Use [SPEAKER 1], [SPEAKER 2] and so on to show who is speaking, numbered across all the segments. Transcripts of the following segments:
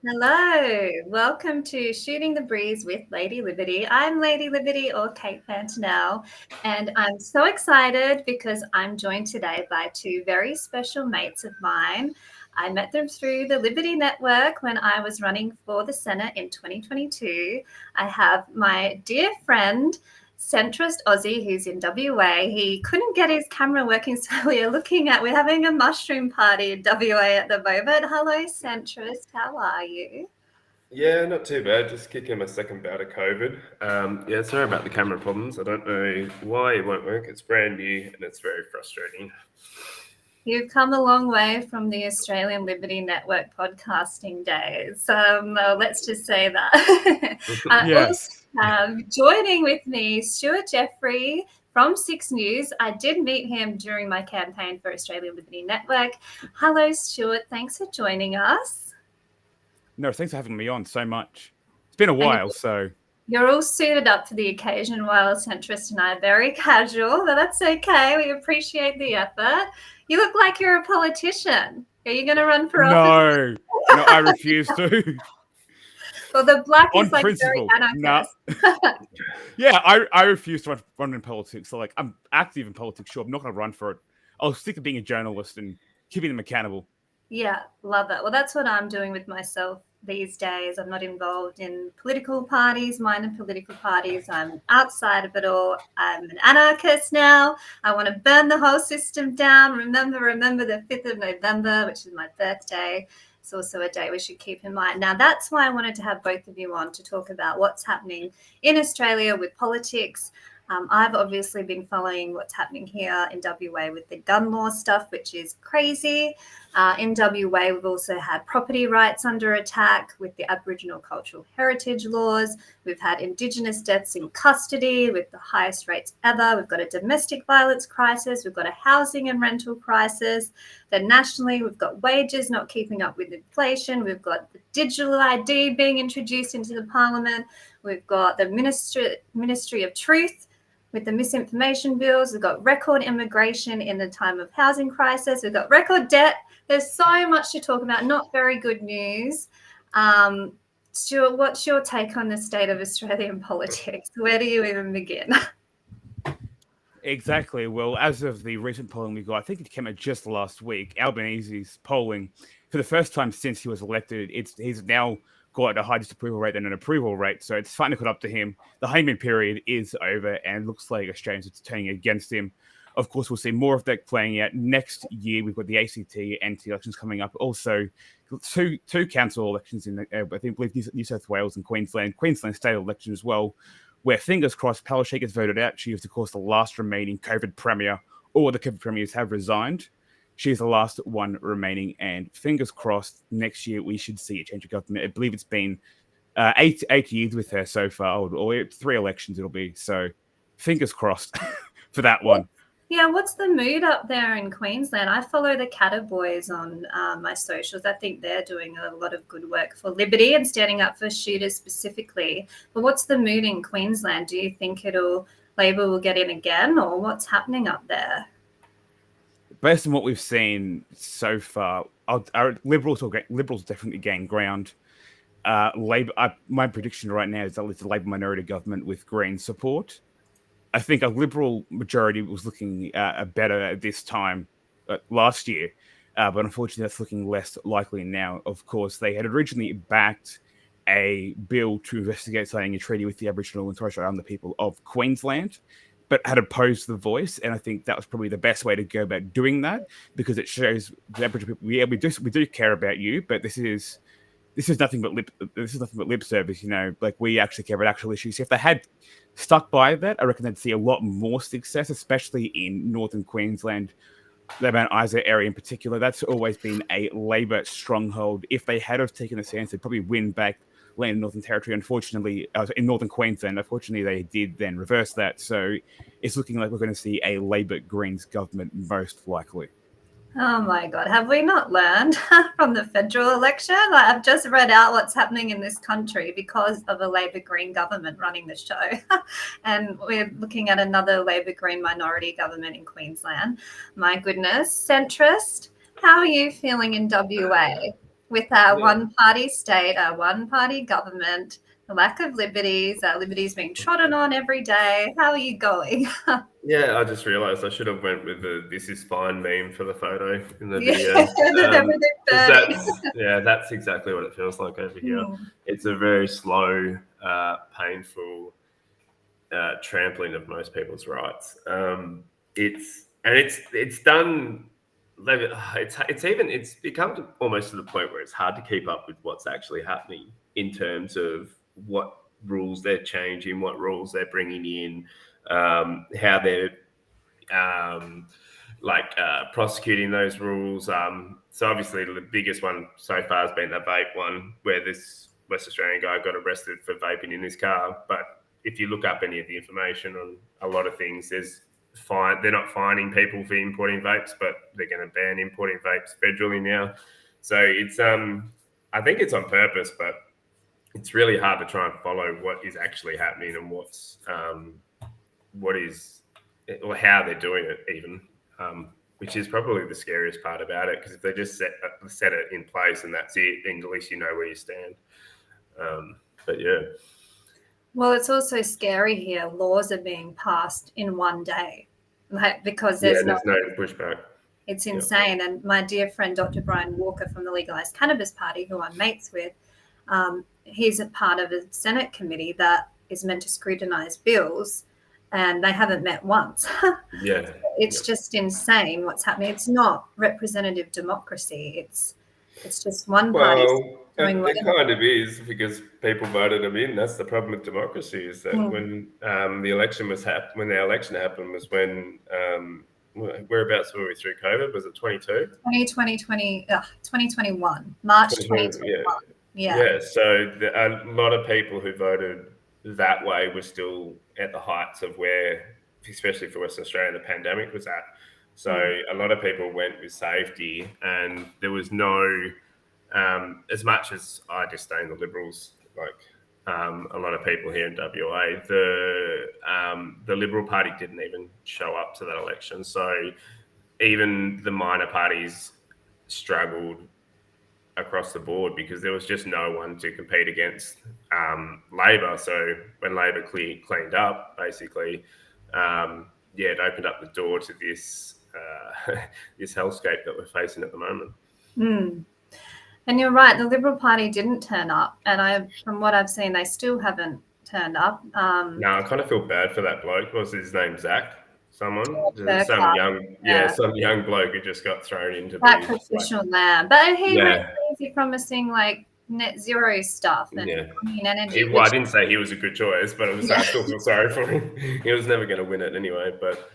[SPEAKER 1] Hello, welcome to Shooting the Breeze with Lady Liberty. I'm Lady Liberty or Kate Fantanell, and I'm so excited because I'm joined today by two very special mates of mine. I met them through the Liberty Network when I was running for the Senate in 2022. I have my dear friend, centrist Aussie, who's in WA. He couldn't get his camera working, so we're having a mushroom party in WA at the moment. Hello, centrist. How are you?
[SPEAKER 2] Yeah, not too bad. Just kicking my second bout of COVID. Yeah, sorry about the camera problems. I don't know why it won't work. It's brand new and it's very frustrating.
[SPEAKER 1] You've come a long way from the Australian Liberty Network podcasting days. Let's just say that. I also
[SPEAKER 3] Yes.
[SPEAKER 1] have joining with me Stuart Jeffery from Six News. I did meet him during my campaign for Australian Liberty Network. Hello, Stuart. Thanks for joining us.
[SPEAKER 3] No, thanks for having me on so much. It's been a
[SPEAKER 1] And
[SPEAKER 3] while, so
[SPEAKER 1] you're all suited up for the occasion, while centrist and I are very casual, but that's okay. We appreciate the effort. You look like you're a politician. Are you going to run for office?
[SPEAKER 3] no, I refuse to.
[SPEAKER 1] Well, the black
[SPEAKER 3] On
[SPEAKER 1] is like very
[SPEAKER 3] principle, no.
[SPEAKER 1] anarchist.
[SPEAKER 3] Yeah, I refuse to run in politics. So, like, I'm active in politics. Sure, I'm not going to run for it. I'll stick to being a journalist and keeping them accountable.
[SPEAKER 1] Yeah, love it. Well, that's what I'm doing with myself these days. I'm not involved in political parties, minor political parties. I'm outside of it all. I'm an anarchist now. I want to burn the whole system down. Remember the 5th of November, which is my birthday. It's also a day we should keep in mind. Now, that's why I wanted to have both of you on to talk about what's happening in Australia with politics. I've obviously been following what's happening here in WA with the gun law stuff, which is crazy. In WA, we've also had property rights under attack with the Aboriginal cultural heritage laws. We've had Indigenous deaths in custody with the highest rates ever. We've got a domestic violence crisis. We've got a housing and rental crisis. Then nationally, we've got wages not keeping up with inflation. We've got the digital ID being introduced into the parliament. We've got the Ministry of Truth with the misinformation bills. We've got record immigration in the time of housing crisis. We've got record debt. There's so much to talk about. Not very good news. Stuart, what's your take on the state of Australian politics? Where do you even begin?
[SPEAKER 3] Exactly. Well, as of the recent polling we got, I think it came out just last week. Albanese's polling, for the first time since he was elected, he's now got a higher disapproval rate than an approval rate. So it's starting to cut up to him. The honeymoon period is over, and it looks like Australians are turning against him. Of course, we'll see more of that playing out next year. We've got the ACT elections coming up. Also, two council elections in, I believe, New South Wales and Queensland state election as well, where fingers crossed Palaszczuk gets voted out. She is, of course, the last remaining COVID premier. All the COVID premiers have resigned. She's the last one remaining, and fingers crossed next year we should see a change of government. I believe it's been eight years with her so far, or 3 elections it'll be. So fingers crossed for that one.
[SPEAKER 1] Yeah, what's the mood up there in Queensland? I follow the Boys on my socials. I think they're doing a lot of good work for liberty and standing up for shooters specifically. But what's the mood in Queensland? Do you think Labor will get in again, or what's happening up there?
[SPEAKER 3] Based on what we've seen so far, our Liberals definitely gain ground. Labor. My prediction right now is that it's a Labor minority government with Green support. I think a Liberal majority was looking better at this time last year, but unfortunately that's looking less likely now. Of course, they had originally backed a bill to investigate signing a treaty with the Aboriginal and Torres Strait Islander people of Queensland, but had opposed the voice, and I think that was probably the best way to go about doing that, because it shows the Aboriginal people, yeah, we do care about you, but this is nothing but lip service, like we actually care about actual issues. If they had stuck by that, I reckon they'd see a lot more success, especially in northern Queensland, the Mount Isa area in particular. That's always been a Labor stronghold. If they had have taken a stance, they'd probably win back land in Northern Territory. Unfortunately, in northern Queensland, they did then reverse that. So it's looking like we're going to see a Labor Greens government most likely.
[SPEAKER 1] Oh my God, have we not learned from the federal election? I've just read out what's happening in this country because of a Labor Green government running the show. And we're looking at another Labor Green minority government in Queensland. My goodness, centrist, how are you feeling in WA? with our one-party state, our one-party government, the lack of liberties, our liberties being trodden on every day. How are you going?
[SPEAKER 2] Yeah, I just realised I should have went with the "this is fine" meme for the photo in the
[SPEAKER 1] Yeah,
[SPEAKER 2] video.
[SPEAKER 1] everything
[SPEAKER 2] 'Cause
[SPEAKER 1] burning.
[SPEAKER 2] that's exactly what it feels like over here. It's a very slow, painful trampling of most people's rights. It's done. It's become almost to the point where it's hard to keep up with what's actually happening in terms of what rules they're changing, what rules they're bringing in, how they're prosecuting those rules. So obviously the biggest one so far has been the vape one, where this West Australian guy got arrested for vaping in his car. But if you look up any of the information on a lot of things, they're not fining people for importing vapes, but they're going to ban importing vapes federally now. So it's I think it's on purpose, but it's really hard to try and follow what is actually happening and what is, or how they're doing it even, which is probably the scariest part about it, because if they just set it in place and that's it, then at least you know where you stand. But yeah.
[SPEAKER 1] Well, it's also scary here. Laws are being passed in one day, because there's
[SPEAKER 2] no pushback.
[SPEAKER 1] It's insane. Yep. And my dear friend, Dr. Brian Walker from the Legalised Cannabis Party, who I'm mates with, he's a part of a Senate committee that is meant to scrutinise bills, and they haven't met once. It's just insane what's happening. It's not representative democracy. It's just one party doing whatever.
[SPEAKER 2] It kind of is, because people voted them in. That's the problem with democracy, is that when the election happened was when whereabouts were we through COVID? Was it
[SPEAKER 1] 2021, March 2021.
[SPEAKER 2] Yeah. So a lot of people who voted that way were still at the heights of where, especially for Western Australia, the pandemic was at. So a lot of people went with safety, and there was no, as much as I disdain the Liberals, like a lot of people here in WA, the Liberal Party didn't even show up to that election. So even the minor parties struggled across the board because there was just no one to compete against Labor. So when Labor cleaned up, basically, it opened up the door to this this hellscape that we're facing at the moment.
[SPEAKER 1] And you're right, the Liberal Party didn't turn up, and from what I've seen, they still haven't turned up.
[SPEAKER 2] No, I kind of feel bad for that bloke. What's his name? Zach? Some young bloke who just got thrown into
[SPEAKER 1] that professional lamb. But he was easy promising like net zero stuff and clean energy.
[SPEAKER 2] I didn't say he was a good choice, but I still feel sorry for him. He was never going to win it anyway. But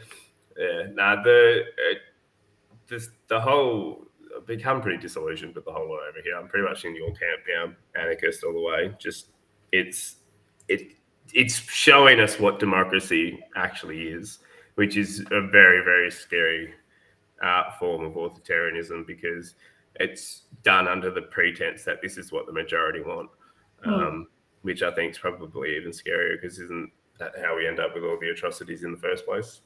[SPEAKER 2] the whole, become pretty disillusioned with the whole lot over here. I'm pretty much in your camp now, anarchist all the way. Just it's showing us what democracy actually is, which is a very, very scary form of authoritarianism, because it's done under the pretense that this is what the majority want, which I think is probably even scarier, because isn't that how we end up with all the atrocities in the first place?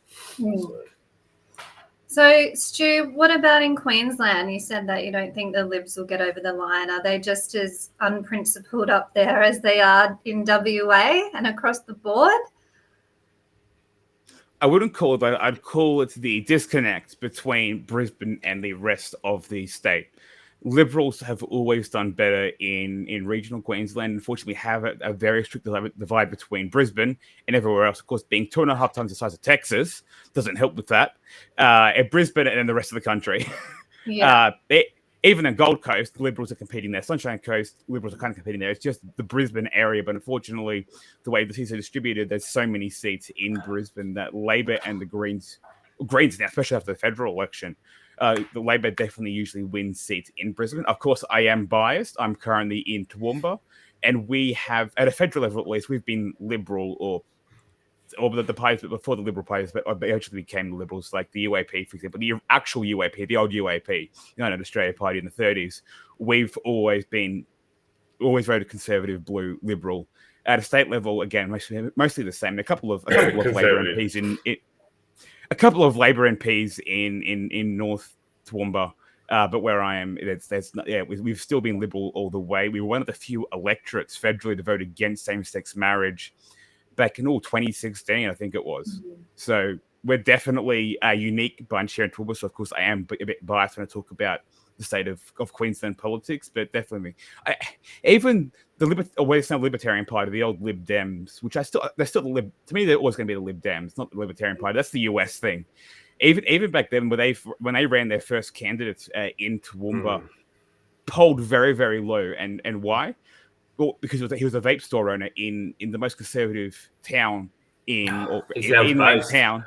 [SPEAKER 1] So, Stu, what about in Queensland? You said that you don't think the Libs will get over the line. Are they just as unprincipled up there as they are in WA and across the board?
[SPEAKER 3] I wouldn't call it that. I'd call it the disconnect between Brisbane and the rest of the state. Liberals have always done better in regional Queensland. Unfortunately, we have a very strict divide between Brisbane and everywhere else. Of course, being 2.5 times the size of Texas doesn't help with that. At Brisbane and then the rest of the country. Even in Gold Coast, the Liberals are competing there. Sunshine Coast, Liberals are kind of competing there. It's just the Brisbane area. But unfortunately, the way the seats are distributed, there's so many seats in Brisbane that Labor and the Greens now, especially after the federal election, the Labor definitely usually wins seats in Brisbane. Of course, I am biased. I'm currently in Toowoomba, and we have, at a federal level at least, we've been Liberal or the parties before the Liberal parties, but they actually became the Liberals, like the UAP, for example, the actual UAP, the old UAP, United Australia Party in the 30s. We've always voted Conservative, Blue, Liberal. At a state level, again, mostly the same. A couple of Labor MPs in Labor MPs in North Toowoomba But where I am, there's not, we've still been liberal all the way. We were one of the few electorates federally to vote against same-sex marriage back in 2016, I think it was.
[SPEAKER 1] Mm-hmm.
[SPEAKER 3] So we're definitely a unique bunch here in Toowoomba. So of course I am a bit biased when I talk about the state of Queensland politics, but definitely even the Libertarian Party, the old Lib Dems, which they're still the Lib. To me, they're always going to be the Lib Dems, not the Libertarian Party. That's the US thing. Even back then, when they ran their first candidates in Toowoomba, polled very, very low, and why? Well, because he was a vape store owner in the most conservative town in inland town.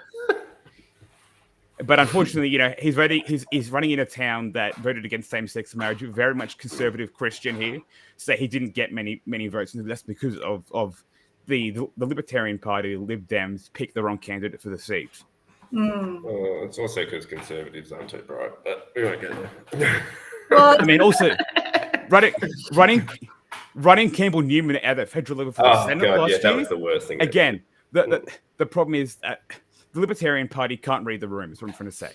[SPEAKER 3] But unfortunately, he's running in a town that voted against same-sex marriage, very much conservative Christian here. So he didn't get many votes, and that's because of the Libertarian Party, Lib Dems, picked the wrong candidate for the seat.
[SPEAKER 2] It's also because conservatives aren't too bright, but we won't get there.
[SPEAKER 1] Well,
[SPEAKER 3] I mean, also running Campbell Newman at the federal level for the Senate last year.
[SPEAKER 2] That was the worst thing.
[SPEAKER 3] Again, the problem is that the Libertarian Party can't read the room, is what I'm trying to say.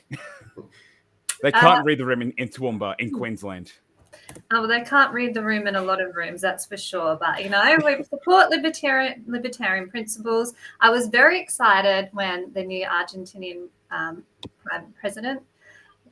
[SPEAKER 3] They can't read the room in Toowoomba, in Queensland.
[SPEAKER 1] Well, they can't read the room in a lot of rooms, that's for sure. But, we support libertarian principles. I was very excited when the new Argentinian president,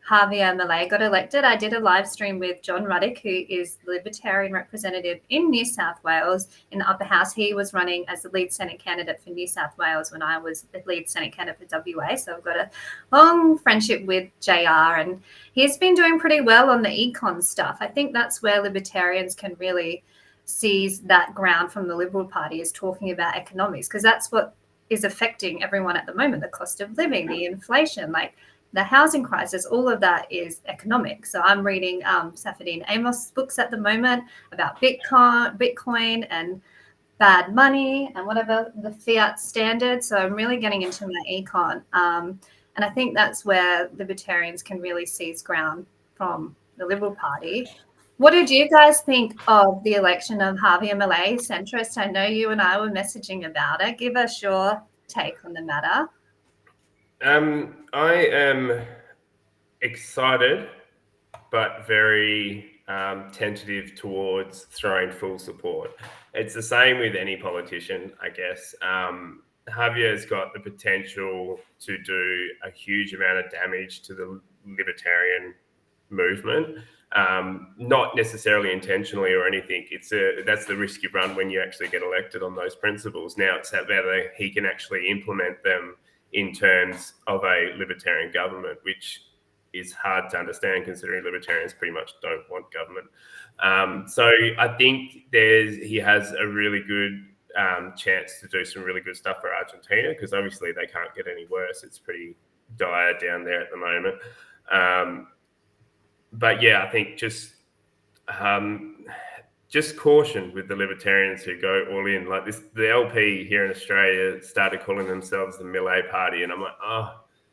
[SPEAKER 1] Javier Milei, got elected. I did a live stream with John Ruddick, who is the Libertarian representative in New South Wales in the upper house. He was running as the lead Senate candidate for New South Wales when I was the lead Senate candidate for WA. So I've got a long friendship with JR, and he's been doing pretty well on the econ stuff. I think that's where libertarians can really seize that ground from the Liberal Party, is talking about economics, because that's what is affecting everyone at the moment, the cost of living, the inflation, the housing crisis, all of that is economic. So I'm reading Safadine Amos' books at the moment about Bitcoin and bad money and whatever the fiat standard. So I'm really getting into my econ. And I think that's where libertarians can really seize ground from the Liberal Party. What did you guys think of the election of Javier Milei, centrist? I know you and I were messaging about it. Give us your take on the matter.
[SPEAKER 2] I am excited, but very tentative towards throwing full support. It's the same with any politician, I guess. Javier's got the potential to do a huge amount of damage to the libertarian movement. Not necessarily intentionally or anything. That's the risk you run when you actually get elected on those principles. Now it's whether he can actually implement them in terms of a libertarian government, which is hard to understand considering libertarians pretty much don't want government. So I think he has a really good chance to do some really good stuff for Argentina, because obviously they can't get any worse. It's pretty dire down there at the moment. But yeah, I think just caution with the libertarians who go all in. Like this, the LP here in Australia started calling themselves the Milei Party, and I'm like,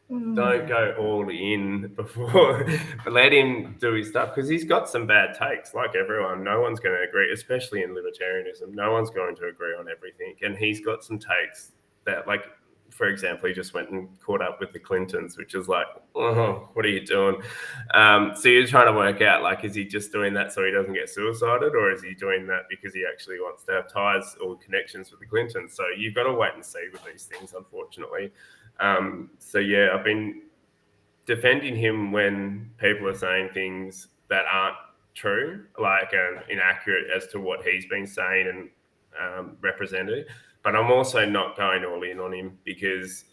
[SPEAKER 2] don't go all in before, but let him do his stuff, because he's got some bad takes. Like everyone, no one's going to agree, especially in libertarianism. No one's going to agree on everything, and he's got some takes that, like, for example, he just went and caught up with the Clintons, which is like, oh, what are you doing? So you're trying to work out, like, is he just doing that so he doesn't get suicided, or is he doing that because he actually wants to have ties or connections with the Clintons? So you've got to wait and see with these things, unfortunately. So yeah, I've been defending him when people are saying things that aren't true, like inaccurate as to what he's been saying and represented. But I'm also not going all in on him, because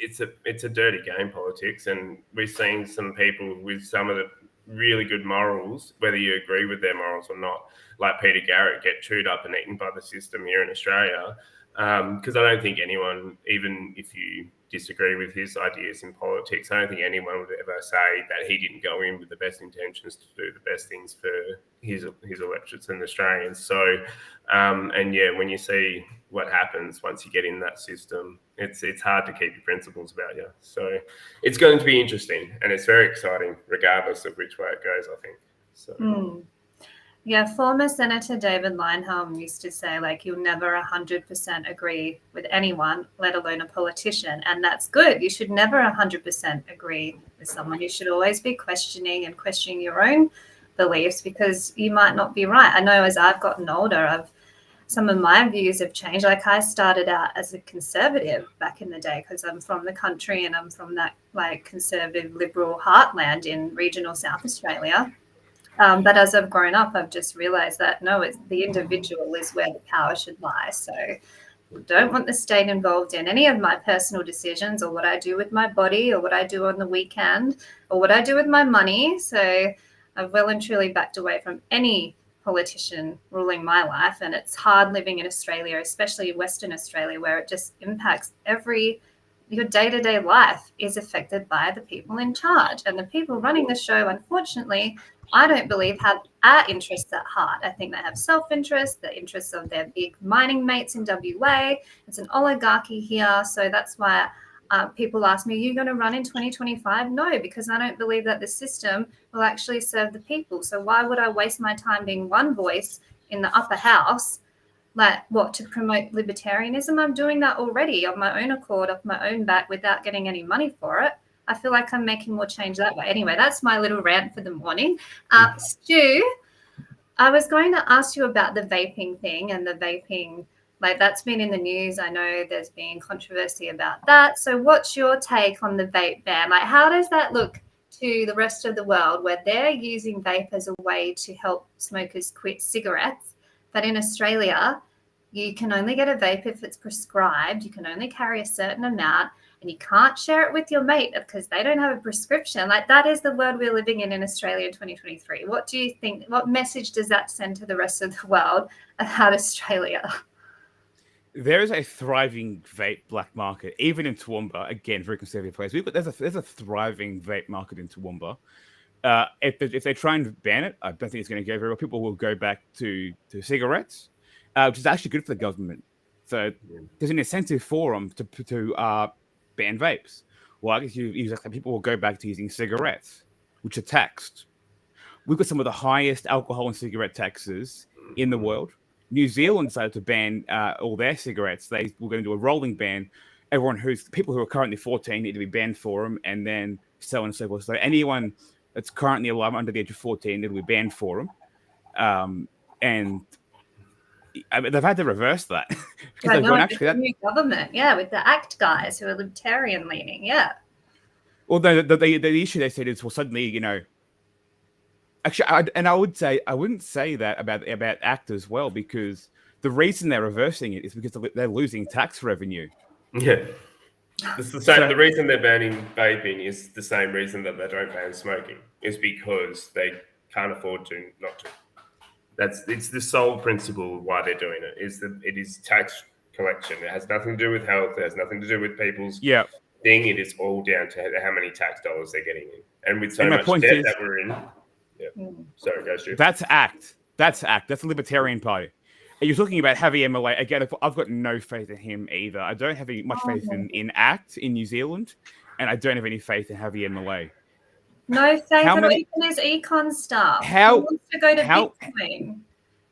[SPEAKER 2] it's a dirty game, politics, and we've seen some people with some of the really good morals, whether you agree with their morals or not, like Peter Garrett, get chewed up and eaten by the system here in Australia. Because I don't think anyone, even if you disagree with his ideas in politics, I don't think anyone would ever say that he didn't go in with the best intentions to do the best things for his electorates and Australians. So, and yeah, when you see what happens once you get in that system, it's hard to keep your principles about you. So it's going to be interesting, and it's very exciting, regardless of which way it goes, I think. So.
[SPEAKER 1] Yeah, former Senator David Leyonhjelm used to say, like, you'll never 100% agree with anyone, let alone a politician. And that's good. You should never 100% agree with someone. You should always be questioning your own beliefs, because you might not be right. I know as I've gotten older, some of my views have changed. Like, I started out as a conservative back in the day because I'm from the country and I'm from that, like, conservative liberal heartland in regional South Australia. But as I've grown up, I've just realized that no, it's the individual is where the power should lie. So I don't want the state involved in any of my personal decisions, or what I do with my body, or what I do on the weekend, or what I do with my money. So I've well and truly backed away from any politician ruling my life. And it's hard living in Australia, especially Western Australia, where it just impacts your day-to-day life is affected by the people in charge. And the people running the show, unfortunately, I don't believe have our interests at heart. I think they have self-interest, the interests of their big mining mates in WA. It's an oligarchy here. So that's why people ask me, are you going to run in 2025? No, because I don't believe that the system will actually serve the people. So why would I waste my time being one voice in the upper house, like, what, to promote libertarianism? I'm doing that already on my own accord, off my own back, without getting any money for it. I feel like I'm making more change that way. Anyway, that's my little rant for the morning. Stu, I was going to ask you about the vaping thing, and the vaping, like, that's been in the news. I know there's been controversy about that. So what's your take on the vape ban? Like, how does that look to the rest of the world, where they're using vape as a way to help smokers quit cigarettes? But in Australia, you can only get a vape if it's prescribed. You can only carry a certain amount, and you can't share it with your mate because they don't have a prescription. Like, that is the world we're living in Australia in 2023. What do you think? What message does that send to the rest of the world about Australia?
[SPEAKER 3] There is a thriving vape black market, even in Toowoomba. Again, very conservative place. There's a thriving vape market in Toowoomba. If they try and ban it, I don't think it's going to go very well. People will go back to cigarettes, which is actually good for the government. So there's an incentive for them to ban vapes. Well, I guess people will go back to using cigarettes, which are taxed. We've got some of the highest alcohol and cigarette taxes in the world. New Zealand decided to ban all their cigarettes. They were going to do a rolling ban. People who are currently 14 need to be banned for them, and then so on and so forth. So anyone that's currently alive under the age of 14, it'll be banned for them. And I mean, they've had to reverse that.
[SPEAKER 1] I know, the new government, with the ACT guys who are libertarian leaning,
[SPEAKER 3] Well, the issue they said is, well, suddenly, actually, I wouldn't say that about ACT as well, because the reason they're reversing it is because they're losing tax revenue.
[SPEAKER 2] Yeah. It's the same. The reason they're banning vaping is the same reason that they don't ban smoking, is because they can't afford to not to. It's the sole principle why they're doing it. It is tax collection. It has nothing to do with health. It has nothing to do with people's thing. It is all down to how many tax dollars they're getting in, and with so much debt that we're in. Yeah. Sorry, go Stu.
[SPEAKER 3] That's ACT. That's the Libertarian Party. You're talking about Javier Milei. Again, I've got no faith in him either. I don't have much faith in ACT in New Zealand, and I don't have any faith in Javier Milei.
[SPEAKER 1] No faith at all, even his econ stuff. He wants to go to Bitcoin.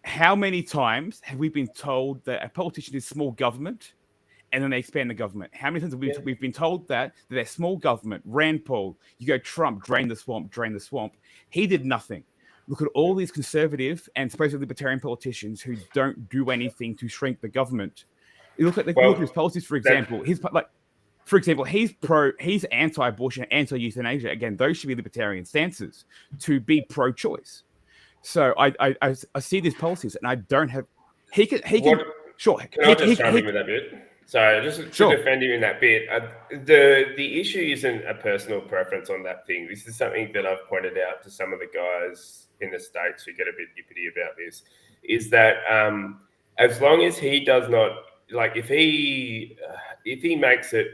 [SPEAKER 3] How many times have we been told that a politician is small government, and then they expand the government? How many times have we've been told that they're small government? Rand Paul, you go Trump, drain the swamp. He did nothing. Look at all these conservative and supposedly libertarian politicians who don't do anything to shrink the government. You look at his policies, for example. He's anti-abortion, anti-euthanasia. Again, those should be libertarian stances to be pro-choice. So I see these policies, and I don't have. He can. Sure.
[SPEAKER 2] Can I just chime in with that bit? So just to defend you in that bit, the issue isn't a personal preference on that thing. This is something that I've pointed out to some of the guys in the States who get a bit yippity about this, is that as long as he does not, like, if he makes it,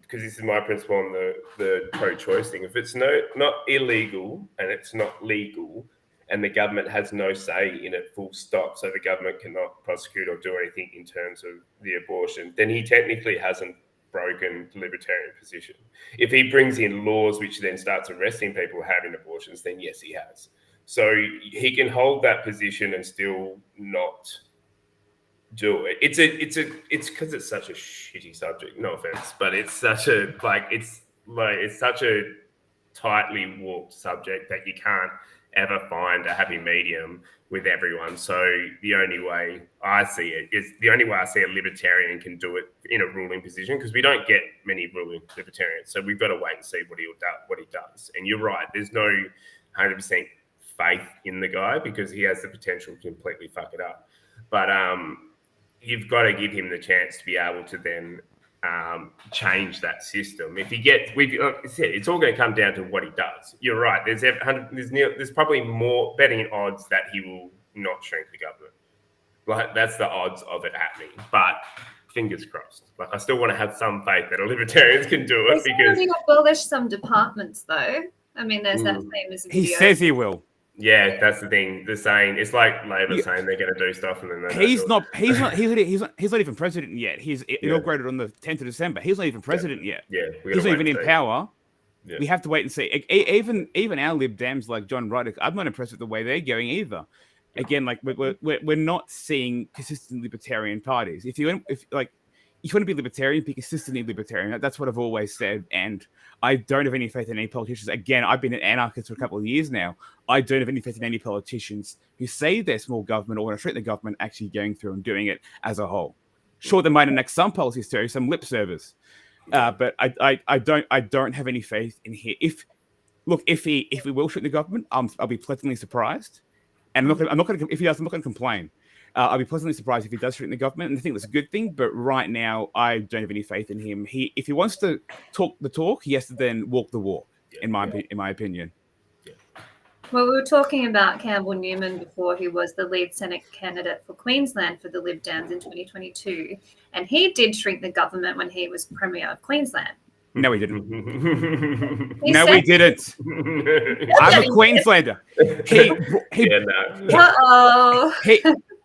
[SPEAKER 2] because this is my principle on the pro-choice thing, if it's not illegal and it's not legal, and the government has no say in it, full stop, so the government cannot prosecute or do anything in terms of the abortion, then he technically hasn't broken the libertarian position. If he brings in laws which then starts arresting people having abortions, then yes, he has. So he can hold that position and still not do it. It's because it's such a shitty subject. No offense, but it's such a it's such a tightly warped subject that you can't ever find a happy medium with everyone. So the only way I see a libertarian can do it in a ruling position, because we don't get many ruling libertarians. So we've got to wait and see what he does. And you're right, there's no 100% faith in the guy, because he has the potential to completely fuck it up. But you've got to give him the chance to be able to then change that system. If he gets, it's all going to come down to what he does. You're right. There's probably more betting odds that he will not shrink the government. Like, that's the odds of it happening. But fingers crossed. Like, I still want to have some faith that libertarians can do it.
[SPEAKER 1] Because he abolish some departments, though. I mean, there's that famous video.
[SPEAKER 3] He says he will.
[SPEAKER 2] Yeah, that's the thing. They're saying it's like Labor saying they're going to do stuff, and then
[SPEAKER 3] he's not even president yet. He's inaugurated on the 10th of December. He's not even president yet.
[SPEAKER 2] Yeah,
[SPEAKER 3] he's not even in power. Yeah. We have to wait and see. Even our Lib Dems like John Ruddock, I'm not impressed with the way they're going either. Again, like we're not seeing consistent libertarian parties. If you want to be libertarian, be consistently libertarian. That's what I've always said. And I don't have any faith in any politicians. Again, I've been an anarchist for a couple of years now. I don't have any faith in any politicians who say they're small government or want to treat the government actually going through and doing it as a whole. Sure, they might enact some policies too, some lip service. But I don't have any faith in here. If we will treat the government, I'll be pleasantly surprised. And I'm not going to. If he does, I'm not going to complain. I'll be pleasantly surprised if he does threaten the government, and I think that's a good thing. But right now, I don't have any faith in him. If he wants to talk the talk, he has to then walk the walk. In my opinion.
[SPEAKER 2] Yeah.
[SPEAKER 1] Well, we were talking about Campbell Newman before. He was the lead Senate candidate for Queensland for the Lib Dems in 2022, and he did shrink the government when he was Premier of Queensland.
[SPEAKER 3] No, he didn't. We didn't. I'm a Queenslander.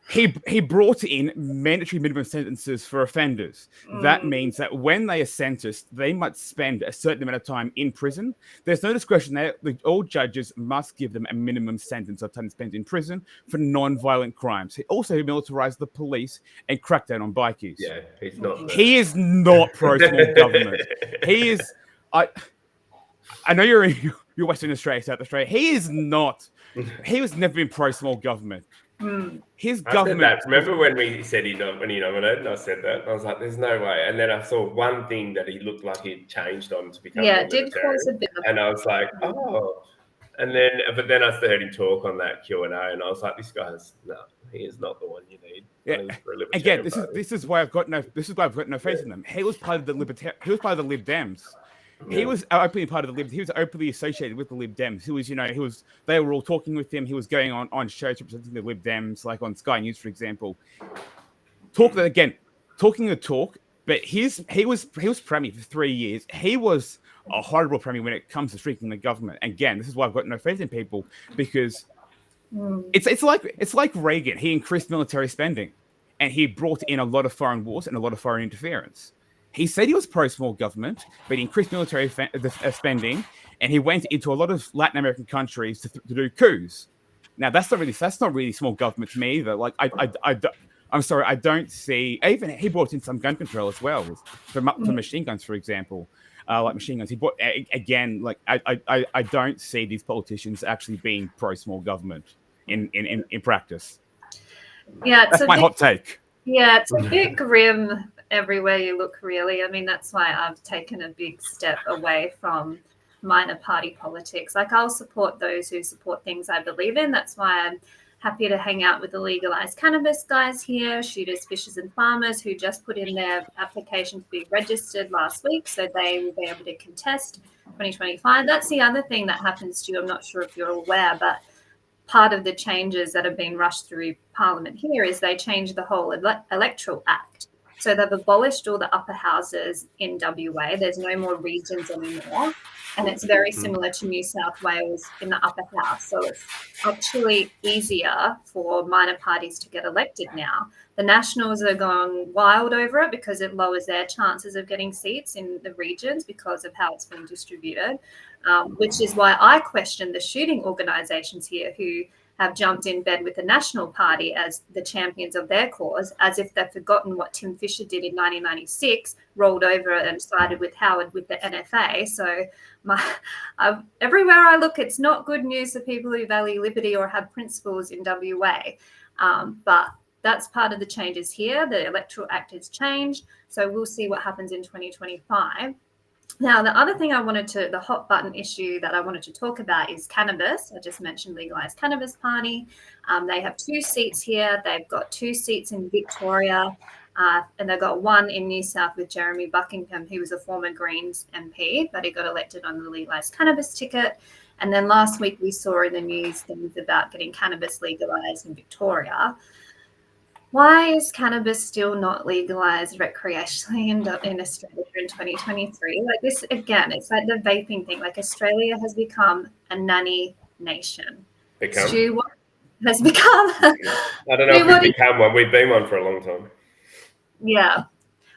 [SPEAKER 3] He brought in mandatory minimum sentences for offenders. That means that when they are sentenced, they must spend a certain amount of time in prison. There's no discretion there. All judges must give them a minimum sentence of time spent in prison for non-violent crimes. He also militarized the police and cracked down on bikies.
[SPEAKER 2] Yeah, he's not.
[SPEAKER 3] He is not pro-small government. He is. I know you're Western Australia, South Australia. He is not. He has never been pro-small government. His government.
[SPEAKER 2] Remember when we said when he nominated, and I said that, I was like, "There's no way." And then I saw one thing that he looked like he'd changed on to become.
[SPEAKER 1] Yeah, it did cause a bit of.
[SPEAKER 2] And I was like, "Oh." And then, but then I heard him talk on that Q&A, and I was like, he is not the one you need.
[SPEAKER 3] Yeah. Again, this is why I've got no faith in them. He was part of the Lib Dems. He was openly part of the Lib. He was openly associated with the Lib Dems. They were all talking with him. He was going on shows representing the Lib Dems, like on Sky News, for example. Talking the talk, but he was Premier for 3 years. He was a horrible Premier when it comes to shrinking the government. Again, this is why I've got no faith in people, because it's like Reagan. He increased military spending, and he brought in a lot of foreign wars and a lot of foreign interference. He said he was pro-small government, but he increased military spending, and he went into a lot of Latin American countries to do coups. Now, that's not really small government to me either. Like, I'm sorry, I don't see. Even he brought in some gun control as well for machine guns, for example, like machine guns. He brought again, like I don't see these politicians actually being pro-small government in practice.
[SPEAKER 1] Yeah,
[SPEAKER 3] that's my hot take.
[SPEAKER 1] Yeah, it's a bit grim everywhere you look, really. I mean, that's why I've taken a big step away from minor party politics. Like, I'll support those who support things I believe in. That's why I'm happy to hang out with the legalized cannabis guys here, shooters, fishers, and farmers who just put in their application to be registered last week, so they will be able to contest 2025. That's the other thing that happens to you. I'm not sure if you're aware, but part of the changes that have been rushed through Parliament here is they changed the whole Electoral Act. So they've abolished all the upper houses in WA. There's no more regions anymore. And it's very similar to New South Wales in the upper house. So it's actually easier for minor parties to get elected now. The Nationals are going wild over it because it lowers their chances of getting seats in the regions because of how it's been distributed, which is why I question the shooting organisations here who have jumped in bed with the National Party as the champions of their cause, as if they've forgotten what Tim Fisher did in 1996, rolled over and sided with Howard with the NFA. So everywhere I look, it's not good news for people who value liberty or have principles in WA. But that's part of the changes here. The Electoral Act has changed. So we'll see what happens in 2025. Now, the other thing the hot button issue that I wanted to talk about is cannabis. I just mentioned Legalised Cannabis Party. They have 2 seats here. They've got 2 seats in Victoria, and they've got 1 in New South with Jeremy Buckingham, who was a former Greens MP, but he got elected on the Legalised Cannabis ticket. And then last week we saw in the news things about getting cannabis legalised in Victoria. Why is cannabis still not legalized recreationally in Australia in 2023? Like this, again, it's like the vaping thing. Like Australia has become a nanny nation. Stu, what has become?
[SPEAKER 2] I don't know if we've become one. We've been one for a long time.
[SPEAKER 1] Yeah.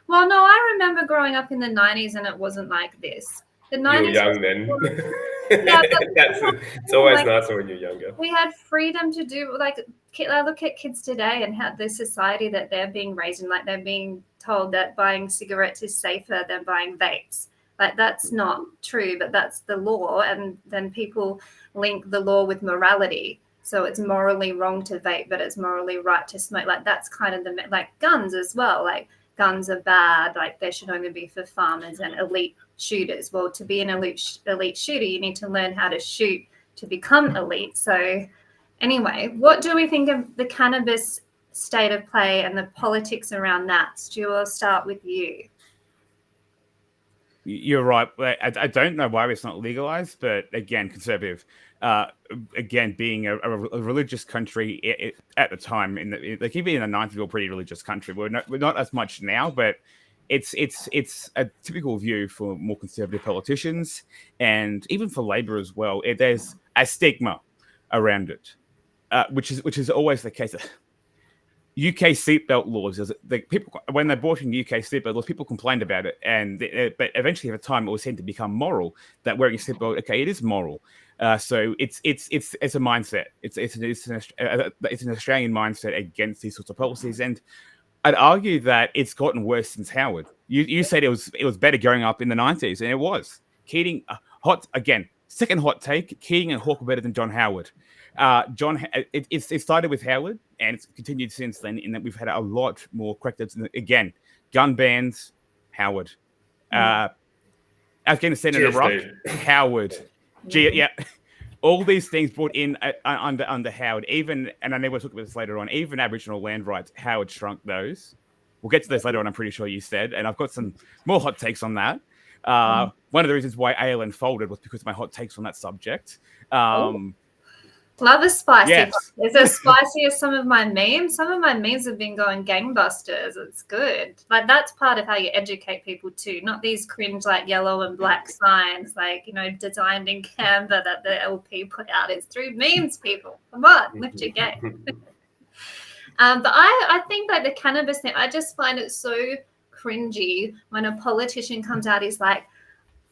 [SPEAKER 1] Well, no, I remember growing up in the 90s and it wasn't like this. The 90s
[SPEAKER 2] you were young then.
[SPEAKER 1] Yeah,
[SPEAKER 2] it's always nicer when you're younger.
[SPEAKER 1] We had freedom to do, like, I look at kids today and how the society that they're being raised in, like they're being told that buying cigarettes is safer than buying vapes. Like that's not true, but that's the law. And then people link the law with morality. So it's morally wrong to vape, but it's morally right to smoke. Like that's kind of like guns as well. Like guns are bad. Like they should only be for farmers and elite shooters. Well, to be an elite shooter, you need to learn how to shoot to become elite. So anyway, what do we think of the cannabis state of play and the politics around that? Stu, I'll start with you.
[SPEAKER 3] You're right. I don't know why it's not legalized, but again, conservative. Again, being a religious country at the time, like even in the 90s, we were a pretty religious country. We're not as much now, but it's a typical view for more conservative politicians and even for Labor as well. There's a stigma around it, which is always the case. UK seatbelt laws, people when they brought in UK seatbelt laws, people complained about it, but eventually, at the time, it was said to become moral. That wearing a seatbelt, okay, it is moral. So it's a mindset. It's an Australian mindset against these sorts of policies, and I'd argue that it's gotten worse since Howard. You said it was better growing up in the 90s, and it was. Keating, second hot take, Keating and Hawke were better than John Howard. It started with Howard, and it's continued since then, in that we've had a lot more correctives. Again, gun bans, Howard. Afghanistan and Iraq, Howard. All these things brought in under Howard. Even, and I know we'll talk about this later on, even Aboriginal land rights, Howard shrunk those. We'll get to this later on, I'm pretty sure you said, and I've got some more hot takes on that. One of the reasons why ALN folded was because of my hot takes on that subject.
[SPEAKER 1] Love a spicy.
[SPEAKER 3] Yes.
[SPEAKER 1] It's as spicy as some of my memes. Some of my memes have been going gangbusters. It's good. Like that's part of how you educate people too. Not these cringe like yellow and black signs, like designed in Canva that the LP put out. It's through memes, people. Come on, lift your game. But I think like the cannabis thing, I just find it so cringy when a politician comes out, he's like,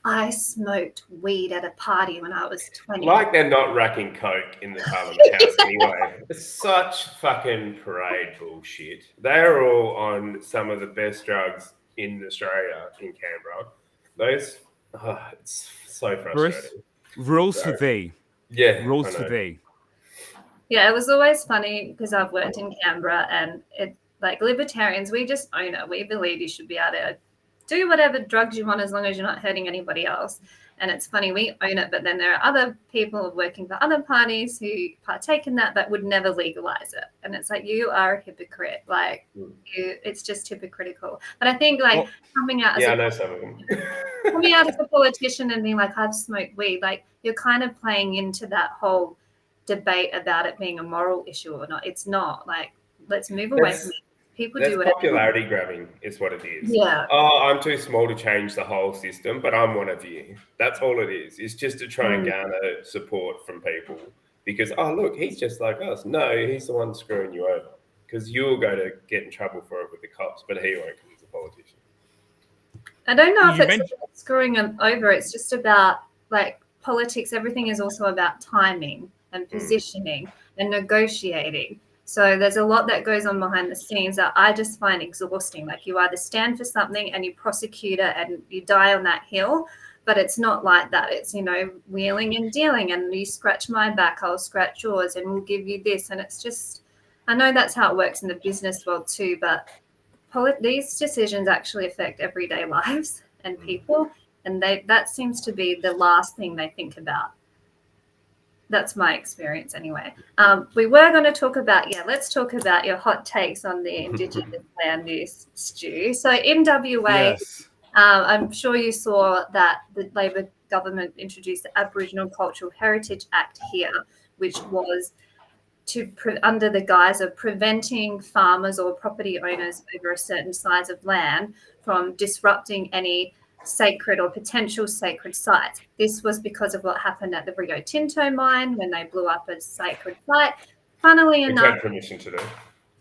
[SPEAKER 1] I smoked weed at a party when I was 20.
[SPEAKER 2] Like they're not racking coke in the Parliament House anyway. It's such fucking parade bullshit. They're all on some of the best drugs in Australia, in Canberra. It's so frustrating.
[SPEAKER 3] Bruce, rules for thee.
[SPEAKER 2] Yeah.
[SPEAKER 3] Rules for thee.
[SPEAKER 1] Yeah, it was always funny because I've worked in Canberra and it like libertarians, we just own it. We believe you should be able to do whatever drugs you want as long as you're not hurting anybody else. And it's funny, we own it, but then there are other people working for other parties who partake in that would never legalize it. And it's like, you are a hypocrite. Like, it's just hypocritical. But I think coming out as coming out as a politician and being like, I've smoked weed, like you're kind of playing into that whole debate about it being a moral issue or not. It's not. Like, let's move away from it. People
[SPEAKER 2] That's
[SPEAKER 1] do whatever.
[SPEAKER 2] popularity grabbing is what it is.
[SPEAKER 1] Yeah.
[SPEAKER 2] Oh, I'm too small to change the whole system, but I'm one of you. That's all it is. It's just to try and garner support from people because, oh, look, he's just like us. No, he's the one screwing you over because you're going to get in trouble for it with the cops, but he won't because he's a politician.
[SPEAKER 1] I don't know if it's about screwing them over. It's just about like politics. Everything is also about timing and positioning and negotiating. So there's a lot that goes on behind the scenes that I just find exhausting. Like you either stand for something and you prosecute it and you die on that hill, but it's not like that. It's, wheeling and dealing, and you scratch my back, I'll scratch yours, and we'll give you this. And it's just, I know that's how it works in the business world too, but these decisions actually affect everyday lives and people, and that seems to be the last thing they think about. That's my experience anyway. We were going to talk about, let's talk about your hot takes on the Indigenous land use, Stu. So in WA, I'm sure you saw that the Labor government introduced the Aboriginal Cultural Heritage Act here, which was under the guise of preventing farmers or property owners over a certain size of land from disrupting any sacred or potential sacred sites. This was because of what happened at the Rio Tinto mine when they blew up a sacred site. Funnily enough,
[SPEAKER 2] which they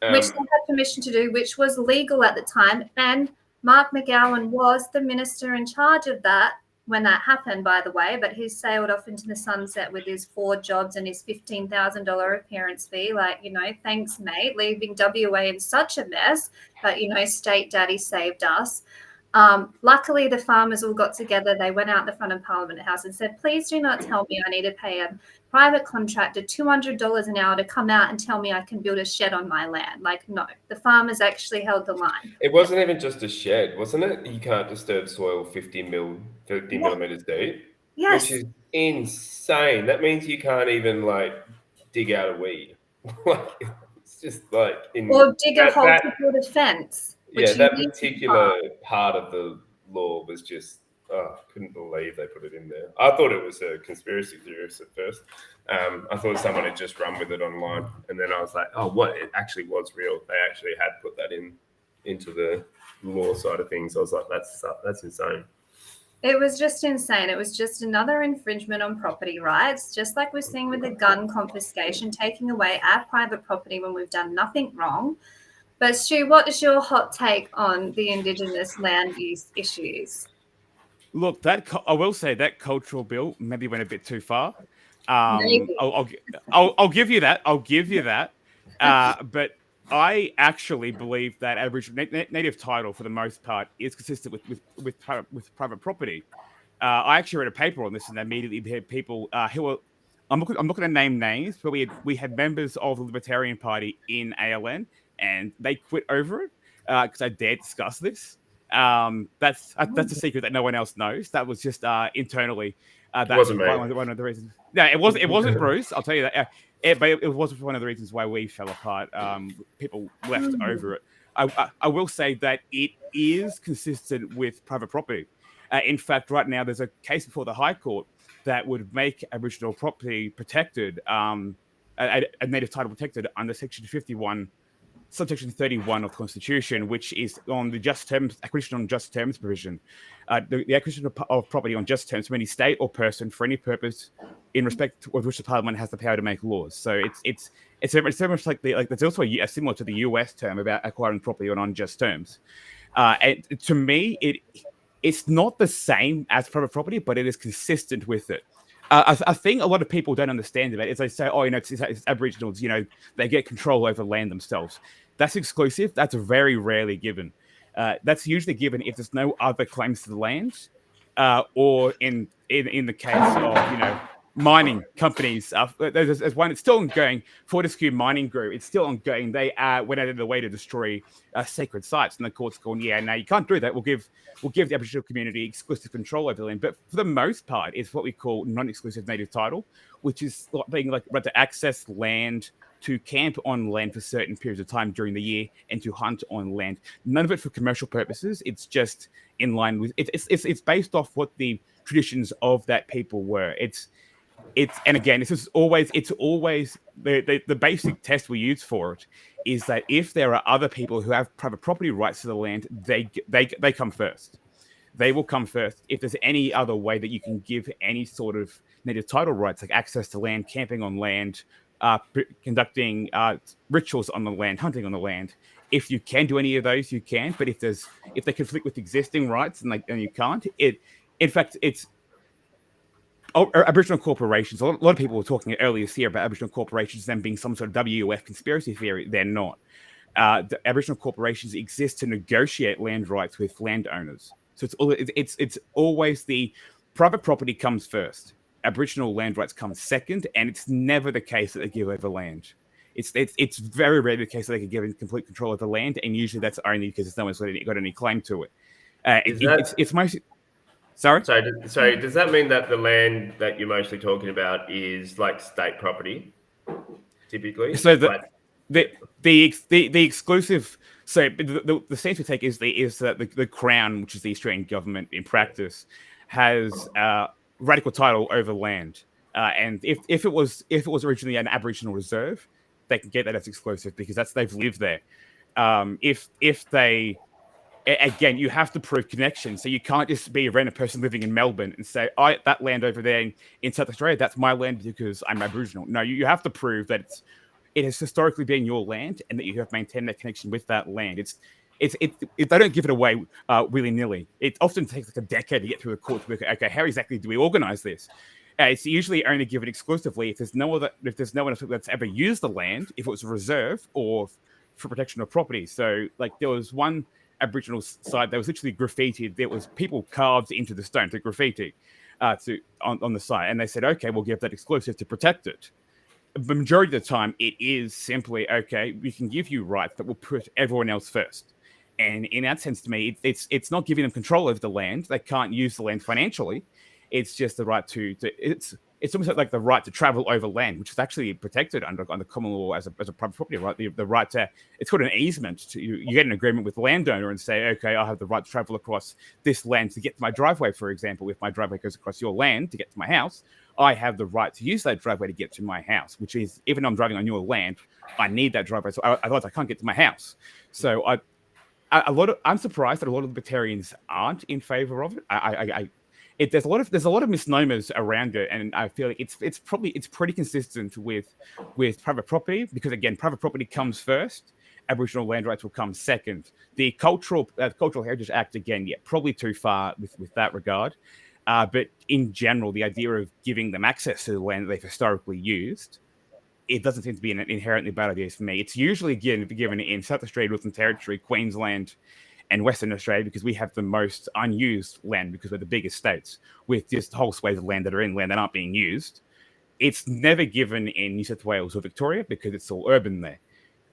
[SPEAKER 2] had permission to do,
[SPEAKER 1] which was legal at the time. And Mark McGowan was the minister in charge of that when that happened, by the way, but he sailed off into the sunset with his 4 jobs and his $15,000 appearance fee. Thanks, mate, leaving WA in such a mess. But, state daddy saved us. Luckily, the farmers all got together. They went out the front of Parliament House and said, please do not tell me I need to pay a private contractor $200 an hour to come out and tell me I can build a shed on my land. No, the farmers actually held the line.
[SPEAKER 2] It wasn't even just a shed, wasn't it? You can't disturb soil 50 millimeters deep.
[SPEAKER 1] Yes.
[SPEAKER 2] Which is insane. That means you can't even dig out a weed. It's just or
[SPEAKER 1] dig a hole to build a fence.
[SPEAKER 2] Yeah, that particular part of the law was just, I couldn't believe they put it in there. I thought it was a conspiracy theorist at first. I thought someone had just run with it online. And then I was like, oh, what? It actually was real. They actually had put that into the law side of things. I was like, that's insane.
[SPEAKER 1] It was just insane. It was just another infringement on property rights, just like we're seeing with the gun confiscation, taking away our private property when we've done nothing wrong. But Stu, what is your hot take on the Indigenous land use issues?
[SPEAKER 3] Look, I will say that cultural bill maybe went a bit too far. I'll give you that. I'll give you that. But I actually believe that Aboriginal native title, for the most part, is consistent with private property. I actually read a paper on this, and immediately had people who were. I'm not going to name names, but we had members of the Libertarian Party in ALN, and they quit over it because I dared discuss this. That's a secret that no one else knows. That was just internally. That
[SPEAKER 2] wasn't me.
[SPEAKER 3] One of the reasons. No, it wasn't Bruce. I'll tell you that. But it was one of the reasons why we fell apart. People left over it. I will say that it is consistent with private property. In fact, right now there's a case before the High Court that would make Aboriginal property protected, a native title protected under Section 51. Subsection 31 of the Constitution, which is on the acquisition on just terms provision. The acquisition of property on just terms from any state or person for any purpose in respect of which the Parliament has the power to make laws. So it's very much like there's also similar to the US term about acquiring property on unjust terms. And to me, it's not the same as private property, but it is consistent with it. I think a lot of people don't understand about it. Is they say, oh, it's Aboriginals, they get control over land themselves. That's exclusive. That's very rarely given. That's usually given if there's no other claims to the land, or in the case of mining companies. There's one. It's still ongoing. Fortescue Mining Group. It's still ongoing. They went out of the way to destroy sacred sites, and the court's gone, no, you can't do that. We'll give the Aboriginal community exclusive control over the land. But for the most part, it's what we call non-exclusive native title, which is being right to access land, to camp on land for certain periods of time during the year, and to hunt on land. None of it for commercial purposes. It's just in line with it's based off what the traditions of that people were. And again, it's always the basic test we use for it is that if there are other people who have private property rights to the land, they come first. They will come first. If there's any other way that you can give any sort of native title rights, like access to land, camping on land, conducting rituals on the land, hunting on the land, if you can do any of those, you can. But if they conflict with existing rights and you can't, in fact, it's Aboriginal corporations. A lot of people were talking earlier this year about Aboriginal corporations, them being some sort of WUF conspiracy theory. They're not. The Aboriginal corporations exist to negotiate land rights with landowners. So it's always the private property comes first. Aboriginal land rights come second, and it's never the case that they give over land. It's very rarely the case that they can give complete control of the land, and usually that's only because no one's got any claim to it. It's mostly. Sorry?
[SPEAKER 2] Sorry, does that mean that the land that you're mostly talking about is like state property, typically?
[SPEAKER 3] So the exclusive. So the stance we take is that the Crown, which is the Australian government in practice, has radical title over land. And if it was originally an Aboriginal reserve, they can get that as exclusive because they've lived there. If they Again, you have to prove connection. So you can't just be a random person living in Melbourne and say, that land over there in South Australia, that's my land because I'm Aboriginal. No, you have to prove that it has historically been your land and that you have maintained that connection with that land. They don't give it away willy-nilly. It often takes like a decade to get through the court to work out, okay, how exactly do we organize this? It's usually only given exclusively if there's no one else that's ever used the land, if it was a reserve or for protection of property. So like there was one Aboriginal site that was literally graffitied. There was people carved into the stone to graffiti on the site, and they said, okay, we'll give that exclusive to protect it. The majority of the time, it is simply, okay, we can give you rights, but we'll put everyone else first. And in that sense, to me, it's not giving them control over the land. They can't use the land financially. It's just the right it's almost like the right to travel over land, which is actually protected under common law as a private property right. The right to, it's called an easement. You get an agreement with the landowner and say, okay, I have the right to travel across this land to get to my driveway, for example. If my driveway goes across your land to get to my house, I have the right to use that driveway to get to my house, which is, even though I'm driving on your land, I need that driveway. So otherwise I can't get to my house. So I'm surprised that a lot of libertarians aren't in favor of it. There's a lot of misnomers around it, and I feel like it's pretty consistent with private property because again, private property comes first. Aboriginal land rights will come second. The Cultural Heritage Act, again, probably too far with that regard. But in general, the idea of giving them access to the land that they've historically used, it doesn't seem to be an inherently bad idea for me. It's usually given in South Australia, Northern Territory, Queensland, and Western Australia because we have the most unused land because we're the biggest states with just whole swathes of land that are in land that aren't being used. It's never given in New South Wales or Victoria because it's all urban there.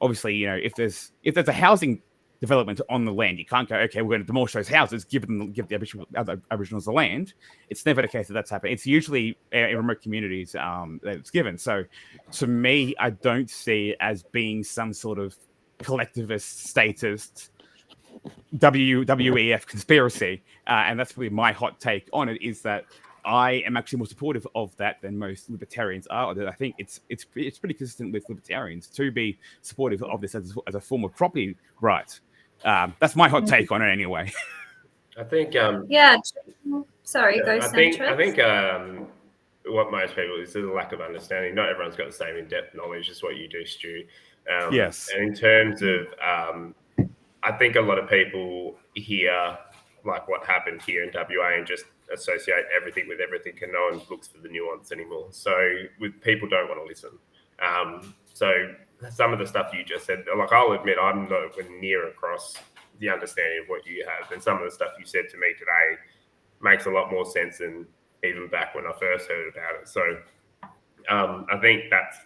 [SPEAKER 3] Obviously, if there's a housing development on the land, you can't go, okay, we're going to demolish those houses, give the Aboriginals the land. It's never the case that's happening. It's usually in remote communities that it's given. So to me, I don't see it as being some sort of collectivist, statist, WEF conspiracy, and that's really my hot take on it, is that I am actually more supportive of that than most libertarians are. I think it's pretty consistent with libertarians to be supportive of this as a form of property right. That's my hot take on it anyway.
[SPEAKER 2] I think
[SPEAKER 1] sorry, go Senator.
[SPEAKER 2] I think what most people is a lack of understanding. Not everyone's got the same in-depth knowledge as what you do, Stu.
[SPEAKER 3] Yes.
[SPEAKER 2] And in terms of I think a lot of people hear like what happened here in WA and just associate everything with everything, and no one looks for the nuance anymore. So people don't want to listen. So some of the stuff you just said, like I'll admit I'm not near across the understanding of what you have, and some of the stuff you said to me today makes a lot more sense than even back when I first heard about it. So I think that's,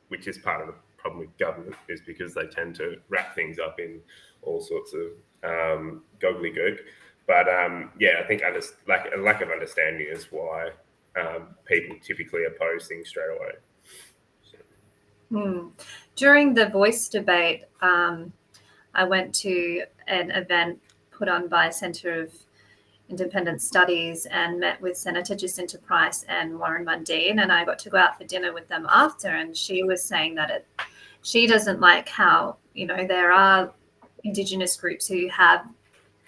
[SPEAKER 2] which is part of the problem with government, is because they tend to wrap things up in all sorts of gobbledygook. But I think a lack of understanding is why people typically oppose things straight away.
[SPEAKER 1] So. During the Voice debate, I went to an event put on by Centre of Independent Studies and met with Senator Jacinta Price and Warren Mundine, and I got to go out for dinner with them after, and she was saying that she doesn't like how there are Indigenous groups who have